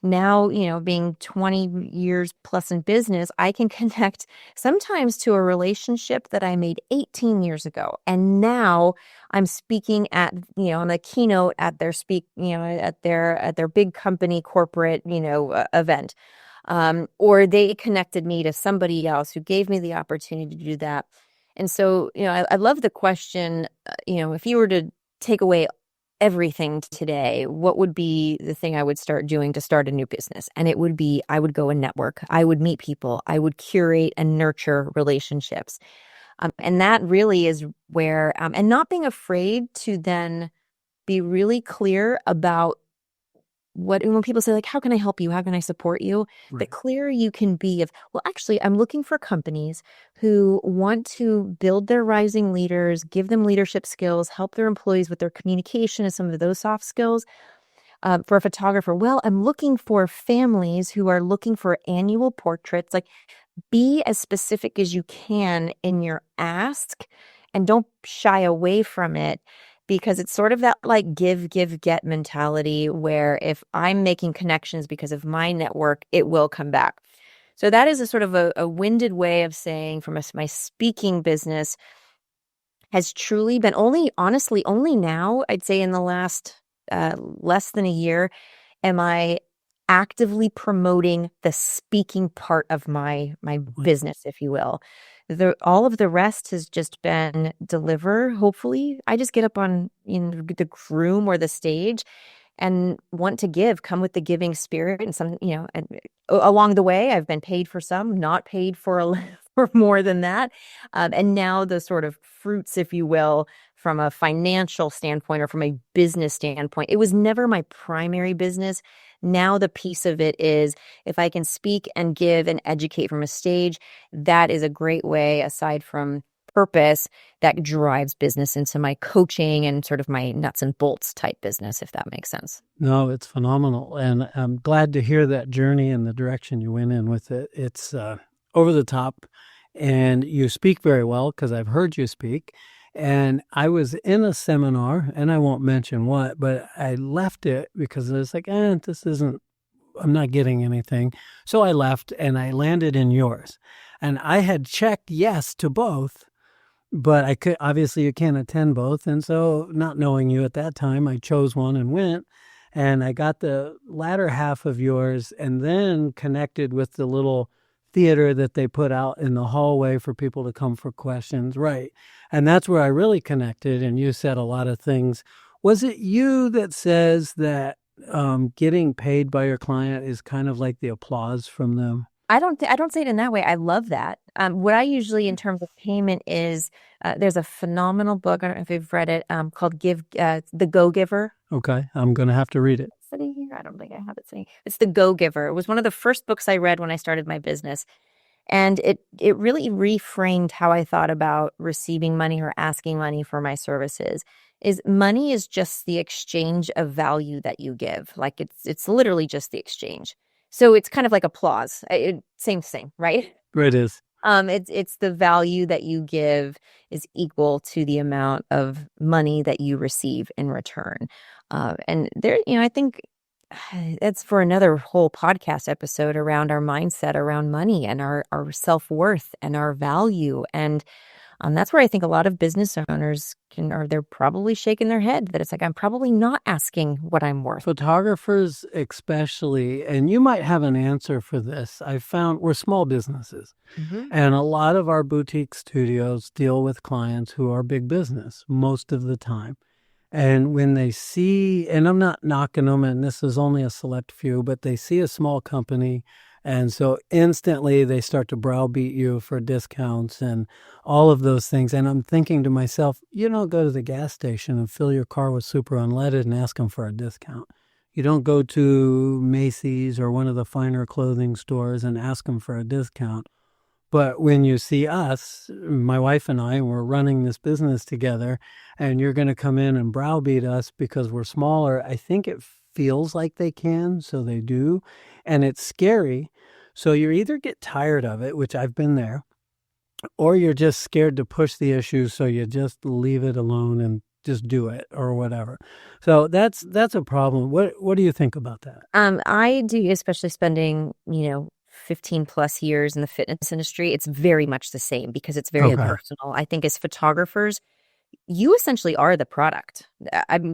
Now, being 20 years plus in business, I can connect sometimes to a relationship that I made 18 years ago. And now I'm speaking at, on a keynote at their at their big company corporate, event. Or they connected me to somebody else who gave me the opportunity to do that. And so, I love the question, if you were to take away everything today, what would be the thing I would start doing to start a new business? And it would be, I would go and network. I would meet people. I would curate and nurture relationships. And that really is where, and not being afraid to then be really clear about when people say, like, how can I help you? How can I support you? Right. The clearer you can be of, well, actually, I'm looking for companies who want to build their rising leaders, give them leadership skills, help their employees with their communication and some of those soft skills. For a photographer, well, I'm looking for families who are looking for annual portraits. Like, be as specific as you can in your ask and don't shy away from it. Because it's sort of that like give, get mentality where if I'm making connections because of my network, it will come back. So that is a sort of a winded way of saying from my speaking business has truly been only now, I'd say in the last less than a year, am I actively promoting the speaking part of my business, if you will. All of the rest has just been deliver. Hopefully, I just get up on the room or the stage and want to give, come with the giving spirit. And some, and along the way, I've been paid for some, not paid for for more than that. And now the sort of fruits, if you will, from a financial standpoint or from a business standpoint, it was never my primary business. Now the piece of it is if I can speak and give and educate from a stage, that is a great way, aside from purpose, that drives business into my coaching and sort of my nuts and bolts type business, if that makes sense. No, it's phenomenal. And I'm glad to hear that journey and the direction you went in with it. It's over the top, and you speak very well because I've heard you speak. And I was in a seminar, and I won't mention what, but I left it because I was like, I'm not getting anything. So I left and I landed in yours. And I had checked yes to both, but obviously you can't attend both. And so not knowing you at that time, I chose one and went. And I got the latter half of yours and then connected with the little theater that they put out in the hallway for people to come for questions. Right. And that's where I really connected. And you said a lot of things. Was it you that says that getting paid by your client is kind of like the applause from them? I don't say it in that way. I love that. What I usually, in terms of payment, is there's a phenomenal book. I don't know if you've read it, called The Go-Giver. Okay, I'm going to have to read it. Sitting here, I don't think I have it sitting. It's The Go-Giver. It was one of the first books I read when I started my business, and it really reframed how I thought about receiving money or asking money for my services. Money is just the exchange of value that you give. Like it's literally just the exchange. So it's kind of like applause. Same thing, right? It is. It's the value that you give is equal to the amount of money that you receive in return. And there, I think that's for another whole podcast episode around our mindset around money and our self-worth and our value. And That's where I think a lot of business owners they're probably shaking their head that it's like, I'm probably not asking what I'm worth. Photographers especially, and you might have an answer for this. I found we're small businesses, and a lot of our boutique studios deal with clients who are big business most of the time. And when they see, and I'm not knocking them, and this is only a select few, but they see a small company, and so instantly they start to browbeat you for discounts and all of those things. And I'm thinking to myself, you don't go to the gas station and fill your car with super unleaded and ask them for a discount. You don't go to Macy's or one of the finer clothing stores and ask them for a discount. But when you see us, my wife and I, we're running this business together, and you're going to come in and browbeat us because we're smaller, I think it feels like they can, so they do. And it's scary. So you either get tired of it, which I've been there, or you're just scared to push the issue, so you just leave it alone and just do it or whatever. So that's a problem. What do you think about that? I do, especially spending, 15 plus years in the fitness industry. It's very much the same because it's very personal. I think as photographers, you essentially are the product.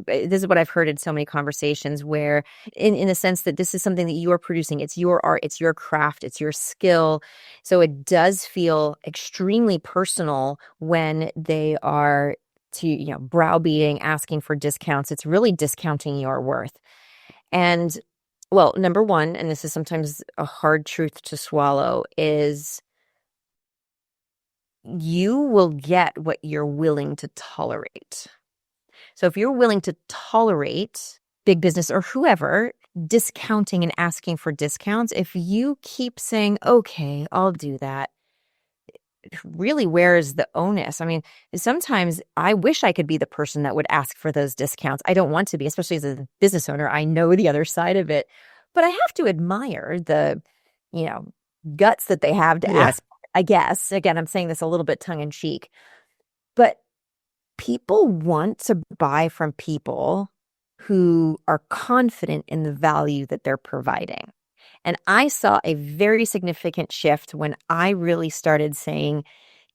This is what I've heard in so many conversations where in the sense that this is something that you are producing. It's your art, it's your craft, it's your skill. So it does feel extremely personal when they are browbeating, asking for discounts. It's really discounting your worth. And well, number one, and this is sometimes a hard truth to swallow, is you will get what you're willing to tolerate. So if you're willing to tolerate big business or whoever discounting and asking for discounts, if you keep saying, okay, I'll do that, really, where is the onus? I mean, sometimes I wish I could be the person that would ask for those discounts. I don't want to be, especially as a business owner. I know the other side of it, but I have to admire the, guts that they have to ask, I guess. Again, I'm saying this a little bit tongue in cheek, but people want to buy from people who are confident in the value that they're providing. And I saw a very significant shift when I really started saying,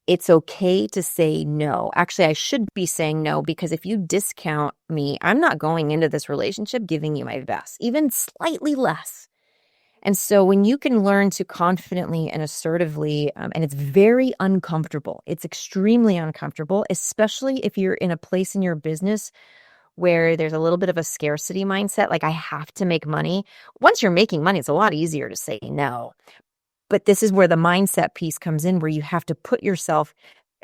it's okay to say no. Actually, I should be saying no, because if you discount me, I'm not going into this relationship giving you my best, even slightly less. And so when you can learn to confidently and assertively, and it's very uncomfortable, it's extremely uncomfortable, especially if you're in a place in your business where there's a little bit of a scarcity mindset, like I have to make money. Once you're making money, it's a lot easier to say no. But this is where the mindset piece comes in, where you have to put yourself,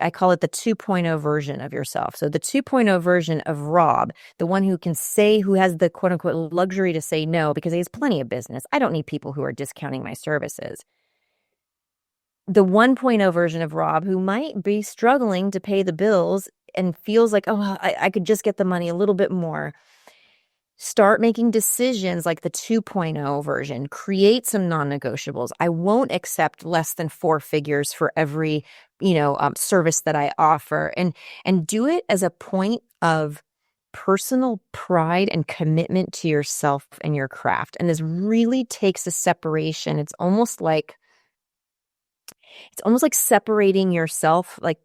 I call it the 2.0 version of yourself. So the 2.0 version of Rob, the one who has the quote unquote luxury to say no because he has plenty of business. I don't need people who are discounting my services. The 1.0 version of Rob, who might be struggling to pay the bills and feels like, oh, I could just get the money a little bit more. Start making decisions like the 2.0 version. Create some non-negotiables. I won't accept less than 4 figures for every, service that I offer. And do it as a point of personal pride and commitment to yourself and your craft. And this really takes a separation. It's almost like separating yourself, like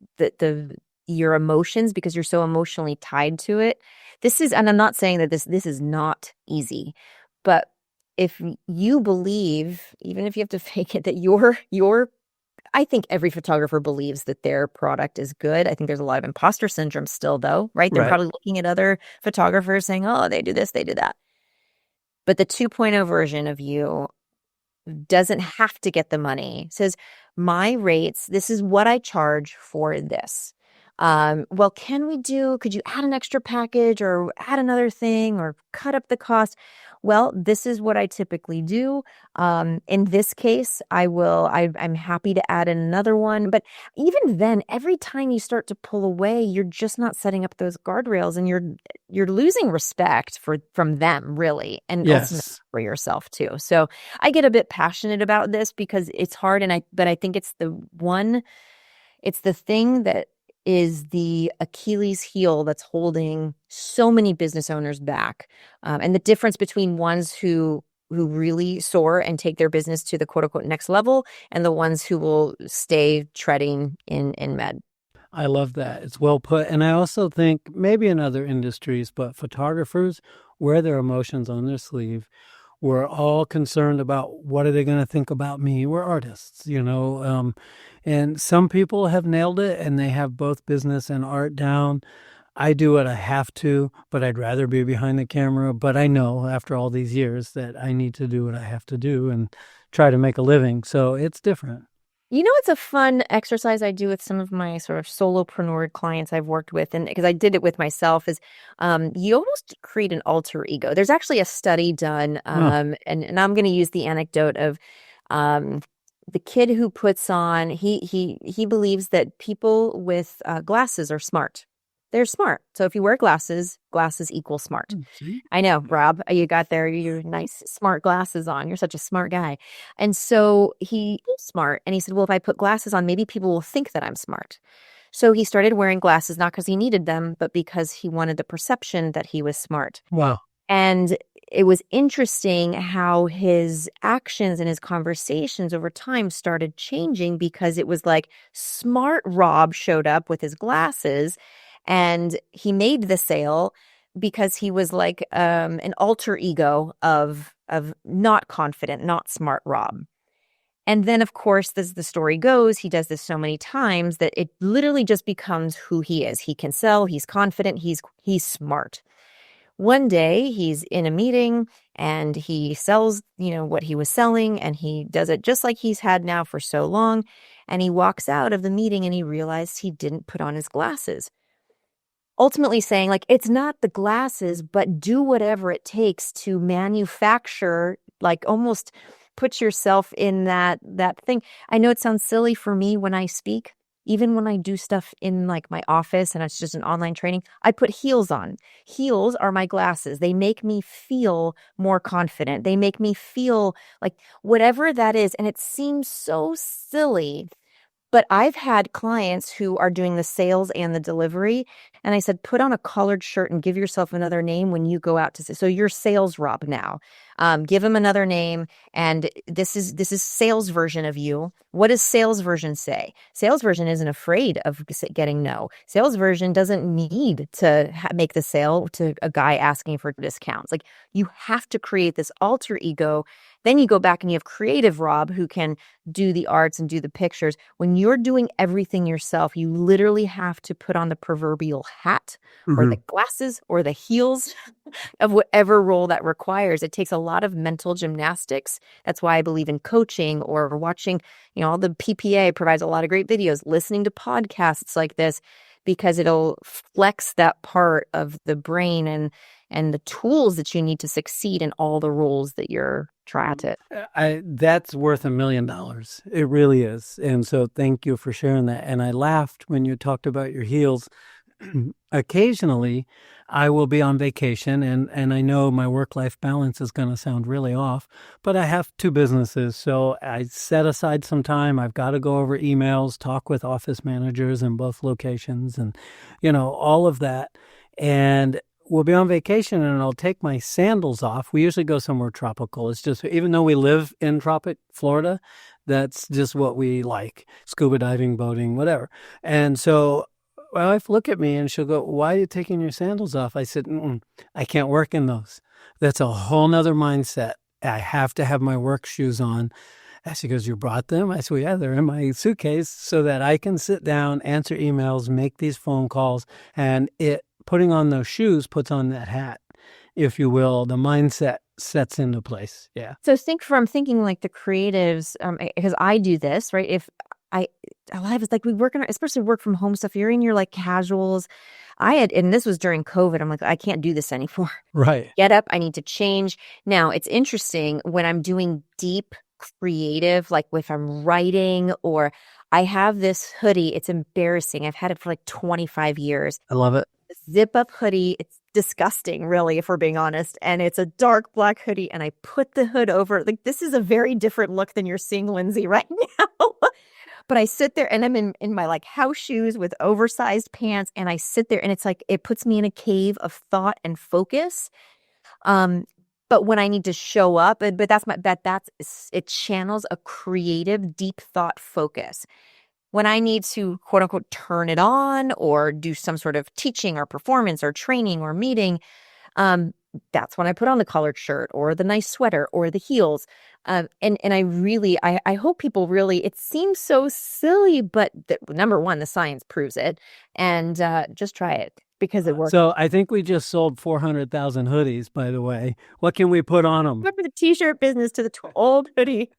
your emotions, because you're so emotionally tied to it. And I'm not saying that this is not easy, but if you believe, even if you have to fake it, that I think every photographer believes that their product is good. I think there's a lot of imposter syndrome still, though, right? They're probably looking at other photographers saying, oh, they do this, they do that. But the 2.0 version of you doesn't have to get the money. It says, my rates, this is what I charge for this. Well, could you add an extra package or add another thing or cut up the cost? Well, this is what I typically do. In this case, I'm happy to add in another one. But even then, every time you start to pull away, you're just not setting up those guardrails, and you're losing respect from them, really, and ultimately for yourself too. So I get a bit passionate about this because it's hard, but I think it's the thing that is the Achilles heel that's holding so many business owners back. And the difference between ones who really soar and take their business to the quote unquote next level and the ones who will stay treading in med. I love that. It's well put. And I also think maybe in other industries, but photographers wear their emotions on their sleeve. We're all concerned about what are they going to think about me. We're artists, and some people have nailed it and they have both business and art down. I do what I have to, but I'd rather be behind the camera. But I know after all these years that I need to do what I have to do and try to make a living. So it's different. It's a fun exercise I do with some of my sort of solopreneur clients I've worked with, and because I did it with myself, is you almost create an alter ego. There's actually a study done, and I'm going to use the anecdote of the kid who puts on. He believes that people with glasses are smart. They're smart. So if you wear glasses equal smart. See? I know, Rob, you got your nice smart glasses on. You're such a smart guy. And so he is smart. And he said, well, if I put glasses on, maybe people will think that I'm smart. So he started wearing glasses, not because he needed them, but because he wanted the perception that he was smart. Wow. And it was interesting how his actions and his conversations over time started changing, because it was like smart Rob showed up with his glasses and he made the sale because he was like an alter ego of not confident, not smart Rob. And then, of course, as the story goes, he does this so many times that it literally just becomes who he is. He can sell, he's confident, he's smart. One day he's in a meeting and he sells, what he was selling, and he does it just like he's had now for so long. And he walks out of the meeting and he realized he didn't put on his glasses. Ultimately saying, like, it's not the glasses, but do whatever it takes to manufacture, like almost put yourself in that thing. I know it sounds silly for me when I speak, even when I do stuff in like my office and it's just an online training, I put heels on. Heels are my glasses. They make me feel more confident. They make me feel like whatever that is. And it seems so silly, but I've had clients who are doing the sales and the delivery. And I said, put on a collared shirt and give yourself another name when you go out to say, so you're sales Rob now. Give him another name. And this is sales version of you. What does sales version say? Sales version isn't afraid of getting no. Sales version doesn't need to make the sale to a guy asking for discounts. Like, you have to create this alter ego. Then you go back and you have creative Rob who can do the arts and do the pictures. When you're doing everything yourself, you literally have to put on the proverbial hat or the glasses or the heels of whatever role that requires. It takes a lot of mental gymnastics. That's why I believe in coaching or watching, all the PPA provides a lot of great videos, listening to podcasts like this, because it'll flex that part of the brain and the tools that you need to succeed in all the roles that you're trying to. That's worth $1 million. It really is. And so thank you for sharing that. And I laughed when you talked about your heels. Occasionally, I will be on vacation, and I know my work-life balance is going to sound really off, but I have 2 businesses, so I set aside some time. I've got to go over emails, talk with office managers in both locations, and, all of that. And we'll be on vacation, and I'll take my sandals off. We usually go somewhere tropical. It's just, even though we live in tropic Florida, that's just what we like, scuba diving, boating, whatever. And so my wife look at me and she'll go, why are you taking your sandals off? I said, I can't work in those. That's a whole nother mindset. I have to have my work shoes on. And she goes, you brought them? I said, well, yeah, they're in my suitcase so that I can sit down, answer emails, make these phone calls. And putting on those shoes puts on that hat, if you will. The mindset sets into place. Yeah. So I'm thinking like the creatives, because I do this, right? A lot of it's like we work on, especially work from home stuff. You're in your like casuals. And this was during COVID. I'm like, I can't do this anymore. Right. Get up. I need to change. Now it's interesting when I'm doing deep creative, like if I'm writing, or I have this hoodie. It's embarrassing. I've had it for like 25 years. I love it. Zip up hoodie. It's disgusting, really, if we're being honest. And it's a dark black hoodie. And I put the hood over. Like, this is a very different look than you're seeing Lindsay right now. But I sit there and I'm in my like house shoes with oversized pants, and I sit there and it's like it puts me in a cave of thought and focus. But when I need to show up, but it channels a creative, deep thought focus. when I need to quote unquote turn it on or do some sort of teaching or performance or training or meeting, that's when I put on the collared shirt or the nice sweater or the heels. And I hope people really, it seems so silly, but number one, the science proves it. And just try it because it works. So I think we just sold 400,000 hoodies, by the way. What can we put on them? Remember the t-shirt business to the old hoodie.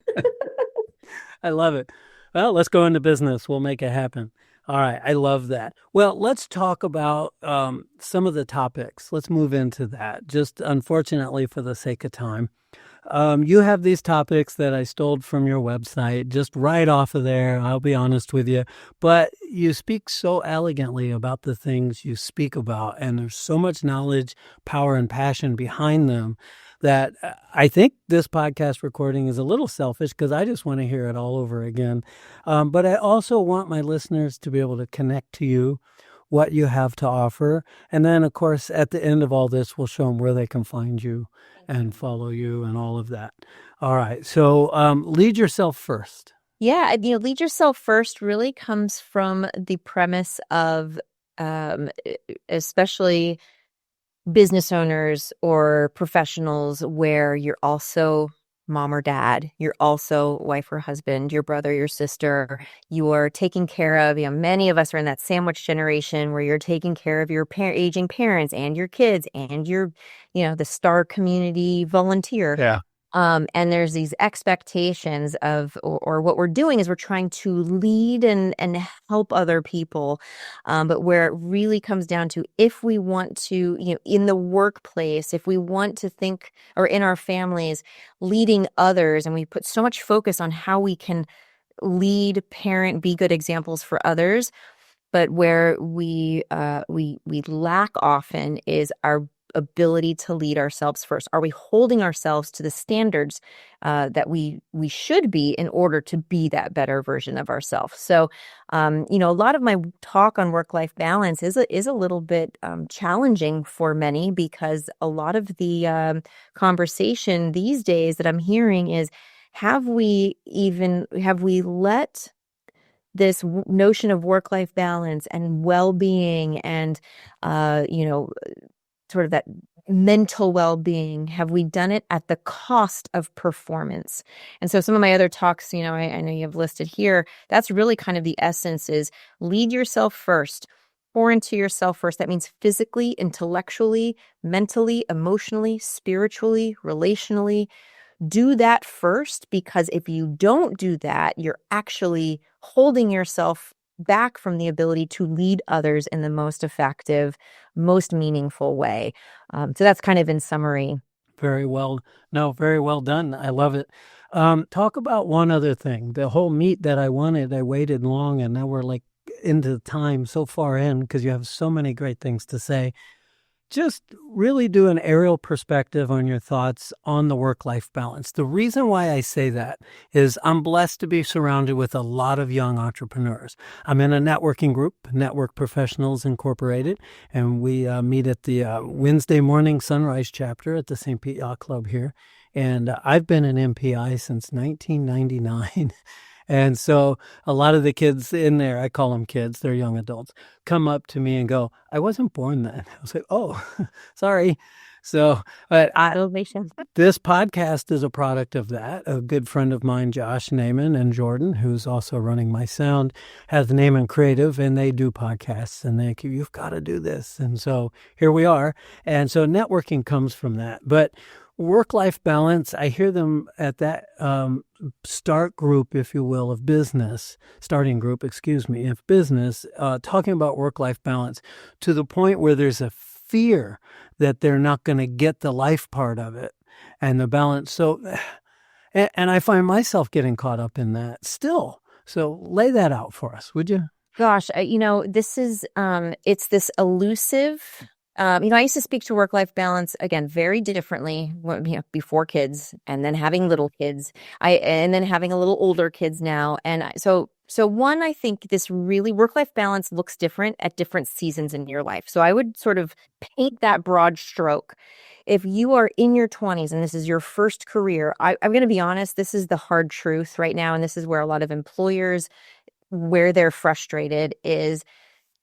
I love it. Well, let's go into business. We'll make it happen. All right. I love that. Well, let's talk about some of the topics. Let's move into that. Just unfortunately, for the sake of time, you have these topics that I stole from your website, just right off of there. I'll be honest with you. But you speak so elegantly about the things you speak about. And there's so much knowledge, power, and passion behind them that I think this podcast recording is a little selfish because I just want to hear it all over again. But I also want my listeners to be able to connect to you, what you have to offer. And then, of course, at the end of all this, we'll show them where they can find you and follow you and all of that. All right. So lead yourself first. Yeah. Lead yourself first really comes from the premise of especially business owners or professionals where you're also mom or dad, you're also wife or husband, your brother, your sister, you are taking care of, many of us are in that sandwich generation where you're taking care of your aging parents and your kids and your, the star community volunteer. Yeah. And there's these expectations of, or what we're doing is we're trying to lead and help other people. But where it really comes down to, if we want to, in the workplace, if we want to think, or in our families, leading others, and we put so much focus on how we can lead, parent, be good examples for others. But where we lack often is our ability to lead ourselves first. Are we holding ourselves to the standards that we should be in order to be that better version of ourselves? So, a lot of my talk on work-life balance is a little bit challenging for many, because a lot of the conversation these days that I'm hearing is, have we let this notion of work-life balance and well-being and, sort of that mental well-being, have we done it at the cost of performance? And so some of my other talks, I know you have listed here, that's really kind of the essence, is lead yourself first, pour into yourself first. That means physically, intellectually, mentally, emotionally, spiritually, relationally. Do that first, because if you don't do that, you're actually holding yourself back from the ability to lead others in the most effective, most meaningful way. So that's kind of in summary. Very well done. I love it. Talk about one other thing. The whole meat that I wanted, I waited long, and now we're like into time so far in, because you have so many great things to say. Just really do an aerial perspective on your thoughts on the work-life balance. The reason why I say that is I'm blessed to be surrounded with a lot of young entrepreneurs. I'm in a networking group, Network Professionals Incorporated, and we meet at the Wednesday morning sunrise chapter at the St. Pete Yacht Club here. And I've been an MPI since 1999. And so a lot of the kids in there, I call them kids, they're young adults, come up to me and go, I wasn't born then. I was like, oh, sorry. So but this podcast is a product of that. A good friend of mine, Josh Naiman, and Jordan, who's also running my sound, has Naiman Creative, and they do podcasts, and you've got to do this. And so here we are. And so networking comes from that. But work-life balance, I hear them at that starting group, if you will, of business, talking about work-life balance to the point where there's a fear that they're not going to get the life part of it and the balance. So, and I find myself getting caught up in that still. So lay that out for us, would you? Gosh, this is, it's this elusive. I used to speak to work-life balance, again, very differently before kids, and then having little kids, and then having a little older kids now. And so one, I think this really work-life balance looks different at different seasons in your life. So I would sort of paint that broad stroke. If you are in your 20s and this is your first career, I'm going to be honest, this is the hard truth right now. And this is where a lot of employers where they're frustrated is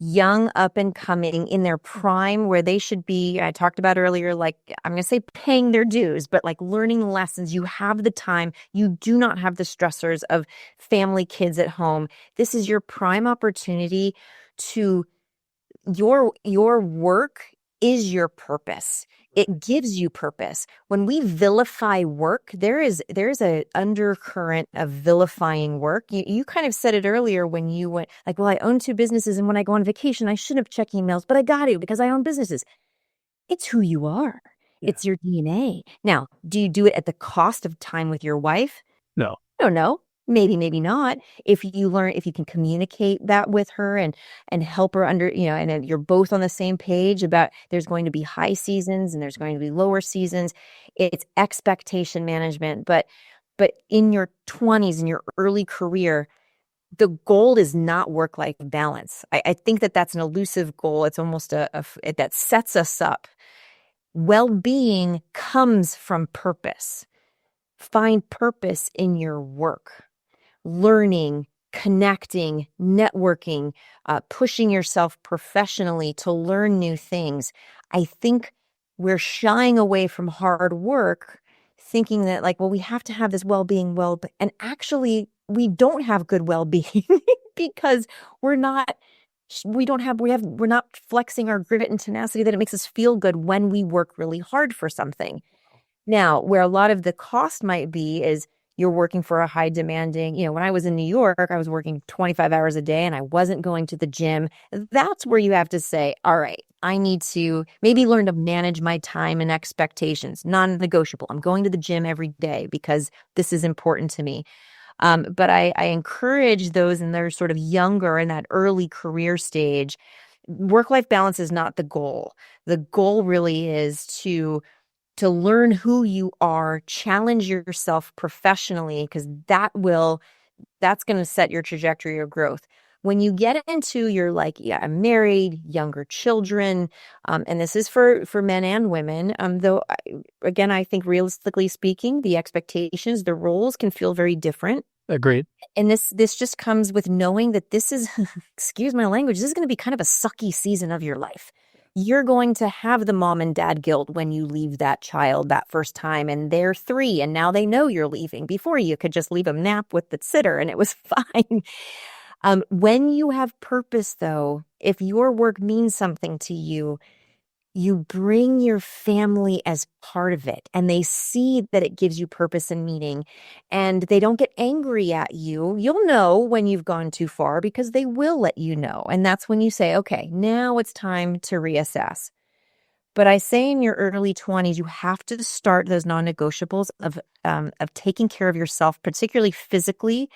young, up and coming in their prime, where they should be, I talked about earlier, like I'm going to say paying their dues, but like learning lessons. You have the time. You do not have the stressors of family, kids at home. This is your prime opportunity to your work is your purpose. It gives you purpose. When we vilify work, there's a undercurrent of vilifying work. You kind of said it earlier when you went like, well, I own 2 businesses, and when I go on vacation, I shouldn't check emails, but I got to because I own businesses. It's who you are. Yeah. It's your DNA. Now, do you do it at the cost of time with your wife? No. I don't know. Maybe not. If you can communicate that with her and help her and then you're both on the same page about there's going to be high seasons and there's going to be lower seasons. It's expectation management. But in your 20s, in your early career, the goal is not work-life balance. I think that's an elusive goal. It's almost that sets us up. Well-being comes from purpose. Find purpose in your work. Learning, connecting, networking, pushing yourself professionally to learn new things. I think we're shying away from hard work, thinking that like, well, we have to have this well-being, and actually we don't have good well-being because we're not flexing our grit and tenacity that it makes us feel good when we work really hard for something. Now, where a lot of the cost might be is you're working for a high demanding, when I was in New York, I was working 25 hours a day and I wasn't going to the gym. That's where you have to say, all right, I need to maybe learn to manage my time and expectations, non-negotiable. I'm going to the gym every day because this is important to me. But I encourage those in their sort of younger in that early career stage. Work-life balance is not the goal. The goal really is to learn who you are, challenge yourself professionally, because that's going to set your trajectory of growth. When you get into your I'm married, younger children, and this is for men and women, though, again, I think realistically speaking, the expectations, the roles can feel very different. Agreed. And this just comes with knowing that this is, excuse my language, this is going to be kind of a sucky season of your life. You're going to have the mom and dad guilt when you leave that child that first time and they're 3 and now they know you're leaving. Before you could just leave them nap with the sitter and it was fine. When you have purpose, though, if your work means something to you, you bring your family as part of it and they see that it gives you purpose and meaning and they don't get angry at you. You'll know when you've gone too far because they will let you know. And that's when you say, okay, now it's time to reassess. But I say in your early 20s, you have to start those non-negotiables of taking care of yourself, particularly physically,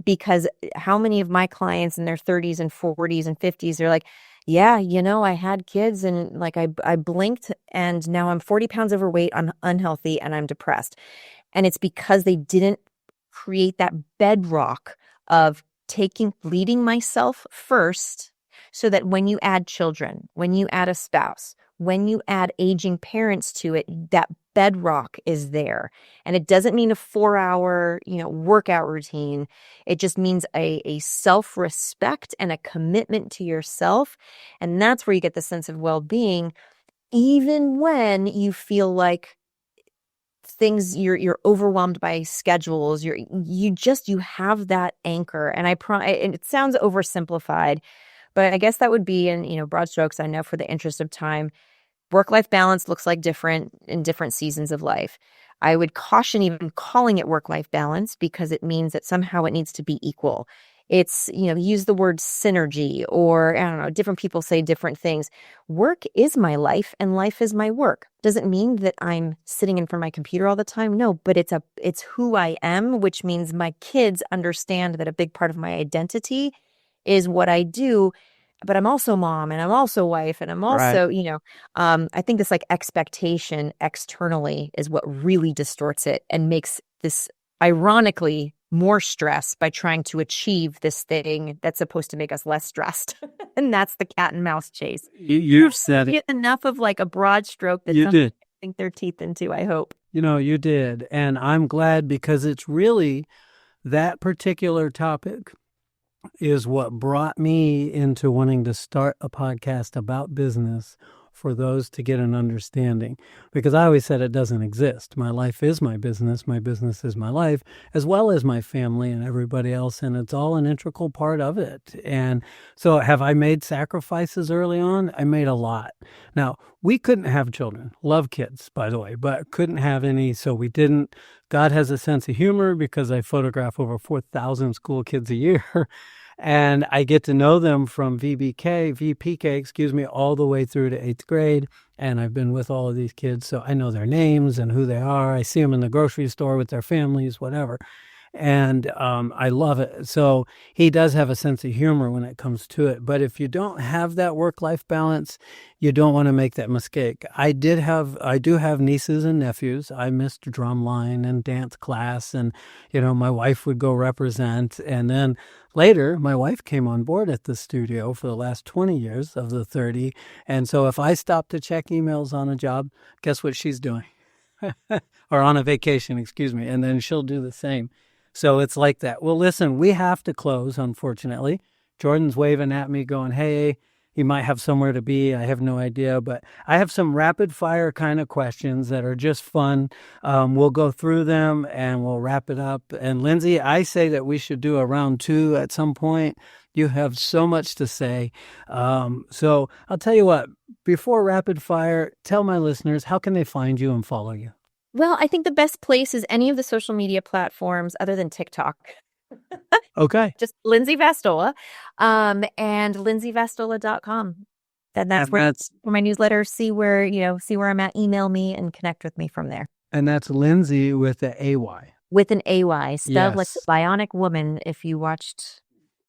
because how many of my clients in their 30s and 40s and 50s, they're like, yeah, I had kids and like I blinked and now I'm 40 pounds overweight, I'm unhealthy and I'm depressed. And it's because they didn't create that bedrock of leading myself first so that when you add children, when you add a spouse, when you add aging parents to it, that bedrock is there. And it doesn't mean a 4-hour, workout routine. It just means a self-respect and a commitment to yourself. And that's where you get the sense of well-being, even when you feel like things you're overwhelmed by schedules. You have that anchor. And and it sounds oversimplified, but I guess that would be in, broad strokes. I know for the interest of time, work-life balance looks like different in different seasons of life. I would caution even calling it work-life balance because it means that somehow it needs to be equal. It's, use the word synergy or, I don't know, different people say different things. Work is my life and life is my work. Doesn't mean that I'm sitting in front of my computer all the time. No, but it's who I am, which means my kids understand that a big part of my identity is what I do. But I'm also mom and I'm also wife and I'm also, Right. I think this expectation externally is what really distorts it and makes this ironically more stress by trying to achieve this thing that's supposed to make us less stressed. And that's the cat and mouse chase. You've said it. Get enough of a broad stroke that You some did. sink their teeth into, I hope. You did. And I'm glad because it's really that particular topic is what brought me into wanting to start a podcast about business for those to get an understanding. Because I always said it doesn't exist. My life is my business is my life, as well as my family and everybody else, and it's all an integral part of it. And so have I made sacrifices early on? I made a lot. Now, we couldn't have children. Love kids, by the way, but couldn't have any, so we didn't. God has a sense of humor because I photograph over 4,000 school kids a year. And I get to know them from VPK, all the way through to 8th grade. And I've been with all of these kids, so I know their names and who they are. I see them in the grocery store with their families, whatever. And I love it. So he does have a sense of humor when it comes to it. But if you don't have that work-life balance, you don't want to make that mistake. I do have nieces and nephews. I missed drumline and dance class, and my wife would go represent. And then later, my wife came on board at the studio for the last 20 years of the 30. And so if I stop to check emails on a job, guess what she's doing? Or on a vacation, and then she'll do the same. So it's like that. Well, listen, we have to close, unfortunately. Jordan's waving at me going, hey, he might have somewhere to be. I have no idea, but I have some rapid fire kind of questions that are just fun. We'll go through them and we'll wrap it up. And Lindsay, I say that we should do a round 2 at some point. You have so much to say. So I'll tell you what, before rapid fire, tell my listeners, how can they find you and follow you? Well, I think the best place is any of the social media platforms other than TikTok. Okay. Just Lindsay Vastola, and lindsayvastola.com. And that's where my newsletter, see where I'm at, email me and connect with me from there. And that's Lindsay with the AY. With an AY, spelled Yes. like the Bionic Woman, if you watched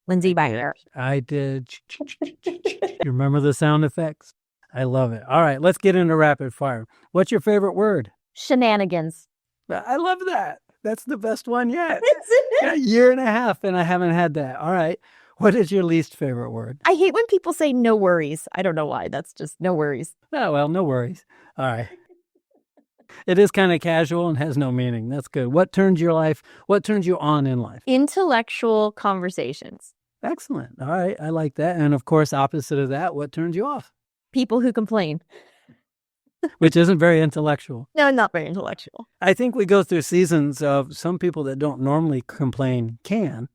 Lindsay Byler. I did. You remember the sound effects? I love it. All right, let's get into rapid fire. What's your favorite word? Shenanigans. I love that. That's the best one yet. A year and a half and I haven't had that. All right. What is your least favorite word? I hate when people say no worries. I don't know why. That's just no worries. Oh, well, no worries. All right. It is kind of casual and has no meaning. That's good. What turns you on in life? Intellectual conversations. Excellent. All right. I like that. And of course, opposite of that, what turns you off? People who complain. Which isn't very intellectual. No, not very intellectual. I think we go through seasons of some people that don't normally complain can,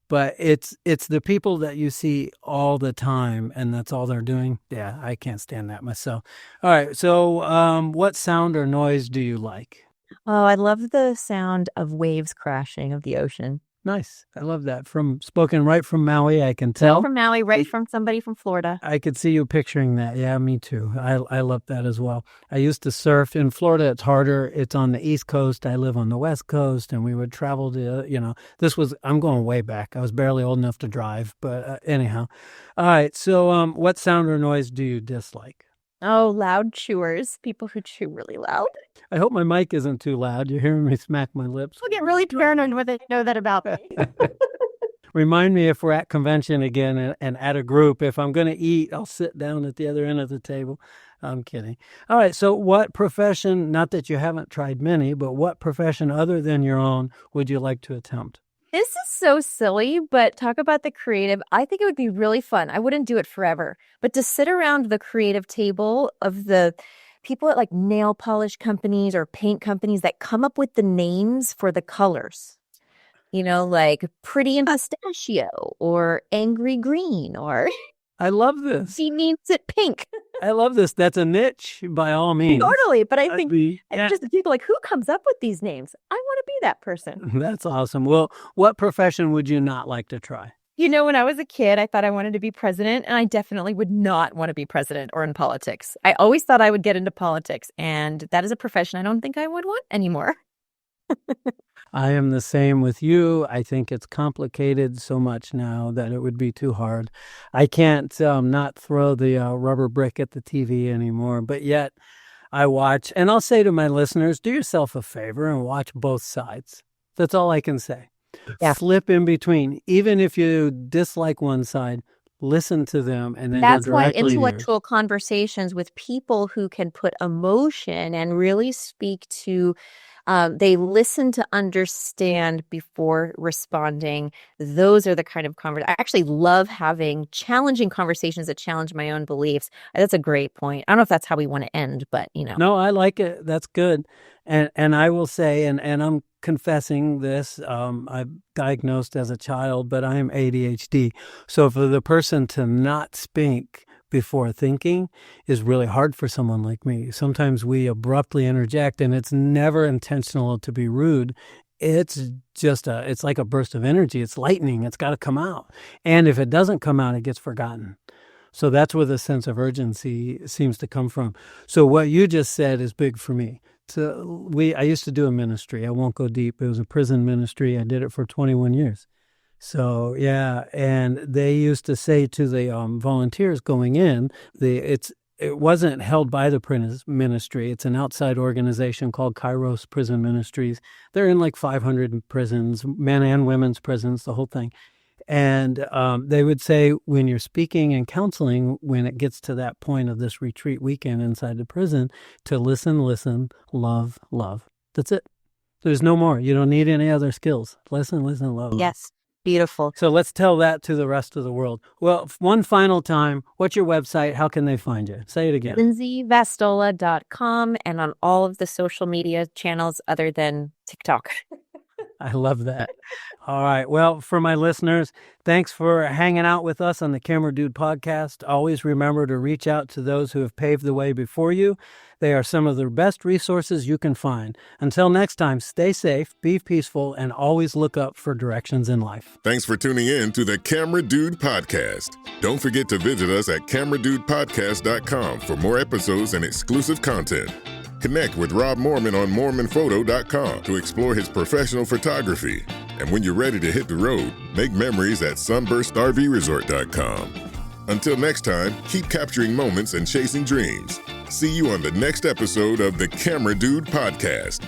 but it's the people that you see all the time and that's all they're doing. Yeah, I can't stand that myself. All right, so what sound or noise do you like? Oh, I love the sound of waves crashing of the ocean. Nice. I love that. Spoken right from Maui, I can tell. From Maui, right from somebody from Florida. I could see you picturing that. Yeah, me too. I love that as well. I used to surf. In Florida, it's harder. It's on the East Coast. I live on the West Coast, and we would travel to, I'm going way back. I was barely old enough to drive, but anyhow. All right, so what sound or noise do you dislike? Oh, loud chewers. People who chew really loud. I hope my mic isn't too loud. You're hearing me smack my lips. I'll get really paranoid when they know that about me. Remind me if we're at convention again and at a group. If I'm going to eat, I'll sit down at the other end of the table. I'm kidding. All right. So what profession, not that you haven't tried many, but what profession other than your own would you like to attempt? This is so silly, but talk about the creative. I think it would be really fun. I wouldn't do it forever, but to sit around the creative table of the people at like nail polish companies or paint companies that come up with the names for the colors, like Pretty in Pistachio or Angry Green or... I love this. She needs it pink. I love this. That's a niche by all means. Totally. But I think just the people like, who comes up with these names? I want to be that person. That's awesome. Well, what profession would you not like to try? When I was a kid, I thought I wanted to be president, and I definitely would not want to be president or in politics. I always thought I would get into politics, and that is a profession I don't think I would want anymore. I am the same with you. I think it's complicated so much now that it would be too hard. I can't not throw the rubber brick at the TV anymore, but yet I watch. And I'll say to my listeners, do yourself a favor and watch both sides. That's all I can say. Yeah. Flip in between. Even if you dislike one side, listen to them. And then that's why intellectual conversations with people who can put emotion and really speak to They listen to understand before responding. Those are the kind of conversations. I actually love having challenging conversations that challenge my own beliefs. That's a great point. I don't know if that's how we want to end, but No, I like it. That's good. And I will say, and I'm confessing this, I'm diagnosed as a child, but I am ADHD. So for the person to not speak before thinking is really hard for someone like me. Sometimes we abruptly interject, and it's never intentional to be rude. It's just it's like a burst of energy. It's lightning. It's got to come out. And if it doesn't come out, it gets forgotten. So that's where the sense of urgency seems to come from. So what you just said is big for me. So I used to do a ministry. I won't go deep. It was a prison ministry. I did it for 21 years. So, yeah, and they used to say to the volunteers going in, it wasn't held by the prison ministry. It's an outside organization called Kairos Prison Ministries. They're in like 500 prisons, men and women's prisons, the whole thing. And they would say, when you're speaking and counseling, when it gets to that point of this retreat weekend inside the prison, to listen, love, love. That's it. There's no more. You don't need any other skills. Listen, love. Yes. Beautiful. So let's tell that to the rest of the world. Well, one final time, what's your website? How can they find you? Say it again. LindsayVastola.com and on all of the social media channels other than TikTok. I love that. All right. Well, for my listeners, thanks for hanging out with us on the Camera Dude podcast. Always remember to reach out to those who have paved the way before you. They are some of the best resources you can find. Until next time, stay safe, be peaceful, and always look up for directions in life. Thanks for tuning in to the Camera Dude podcast. Don't forget to visit us at cameradudepodcast.com for more episodes and exclusive content. Connect with Rob Moorman on moormanphoto.com to explore his professional photography. And when you're ready to hit the road, make memories at sunburstrvresort.com. Until next time, keep capturing moments and chasing dreams. See you on the next episode of the Camera Dude podcast.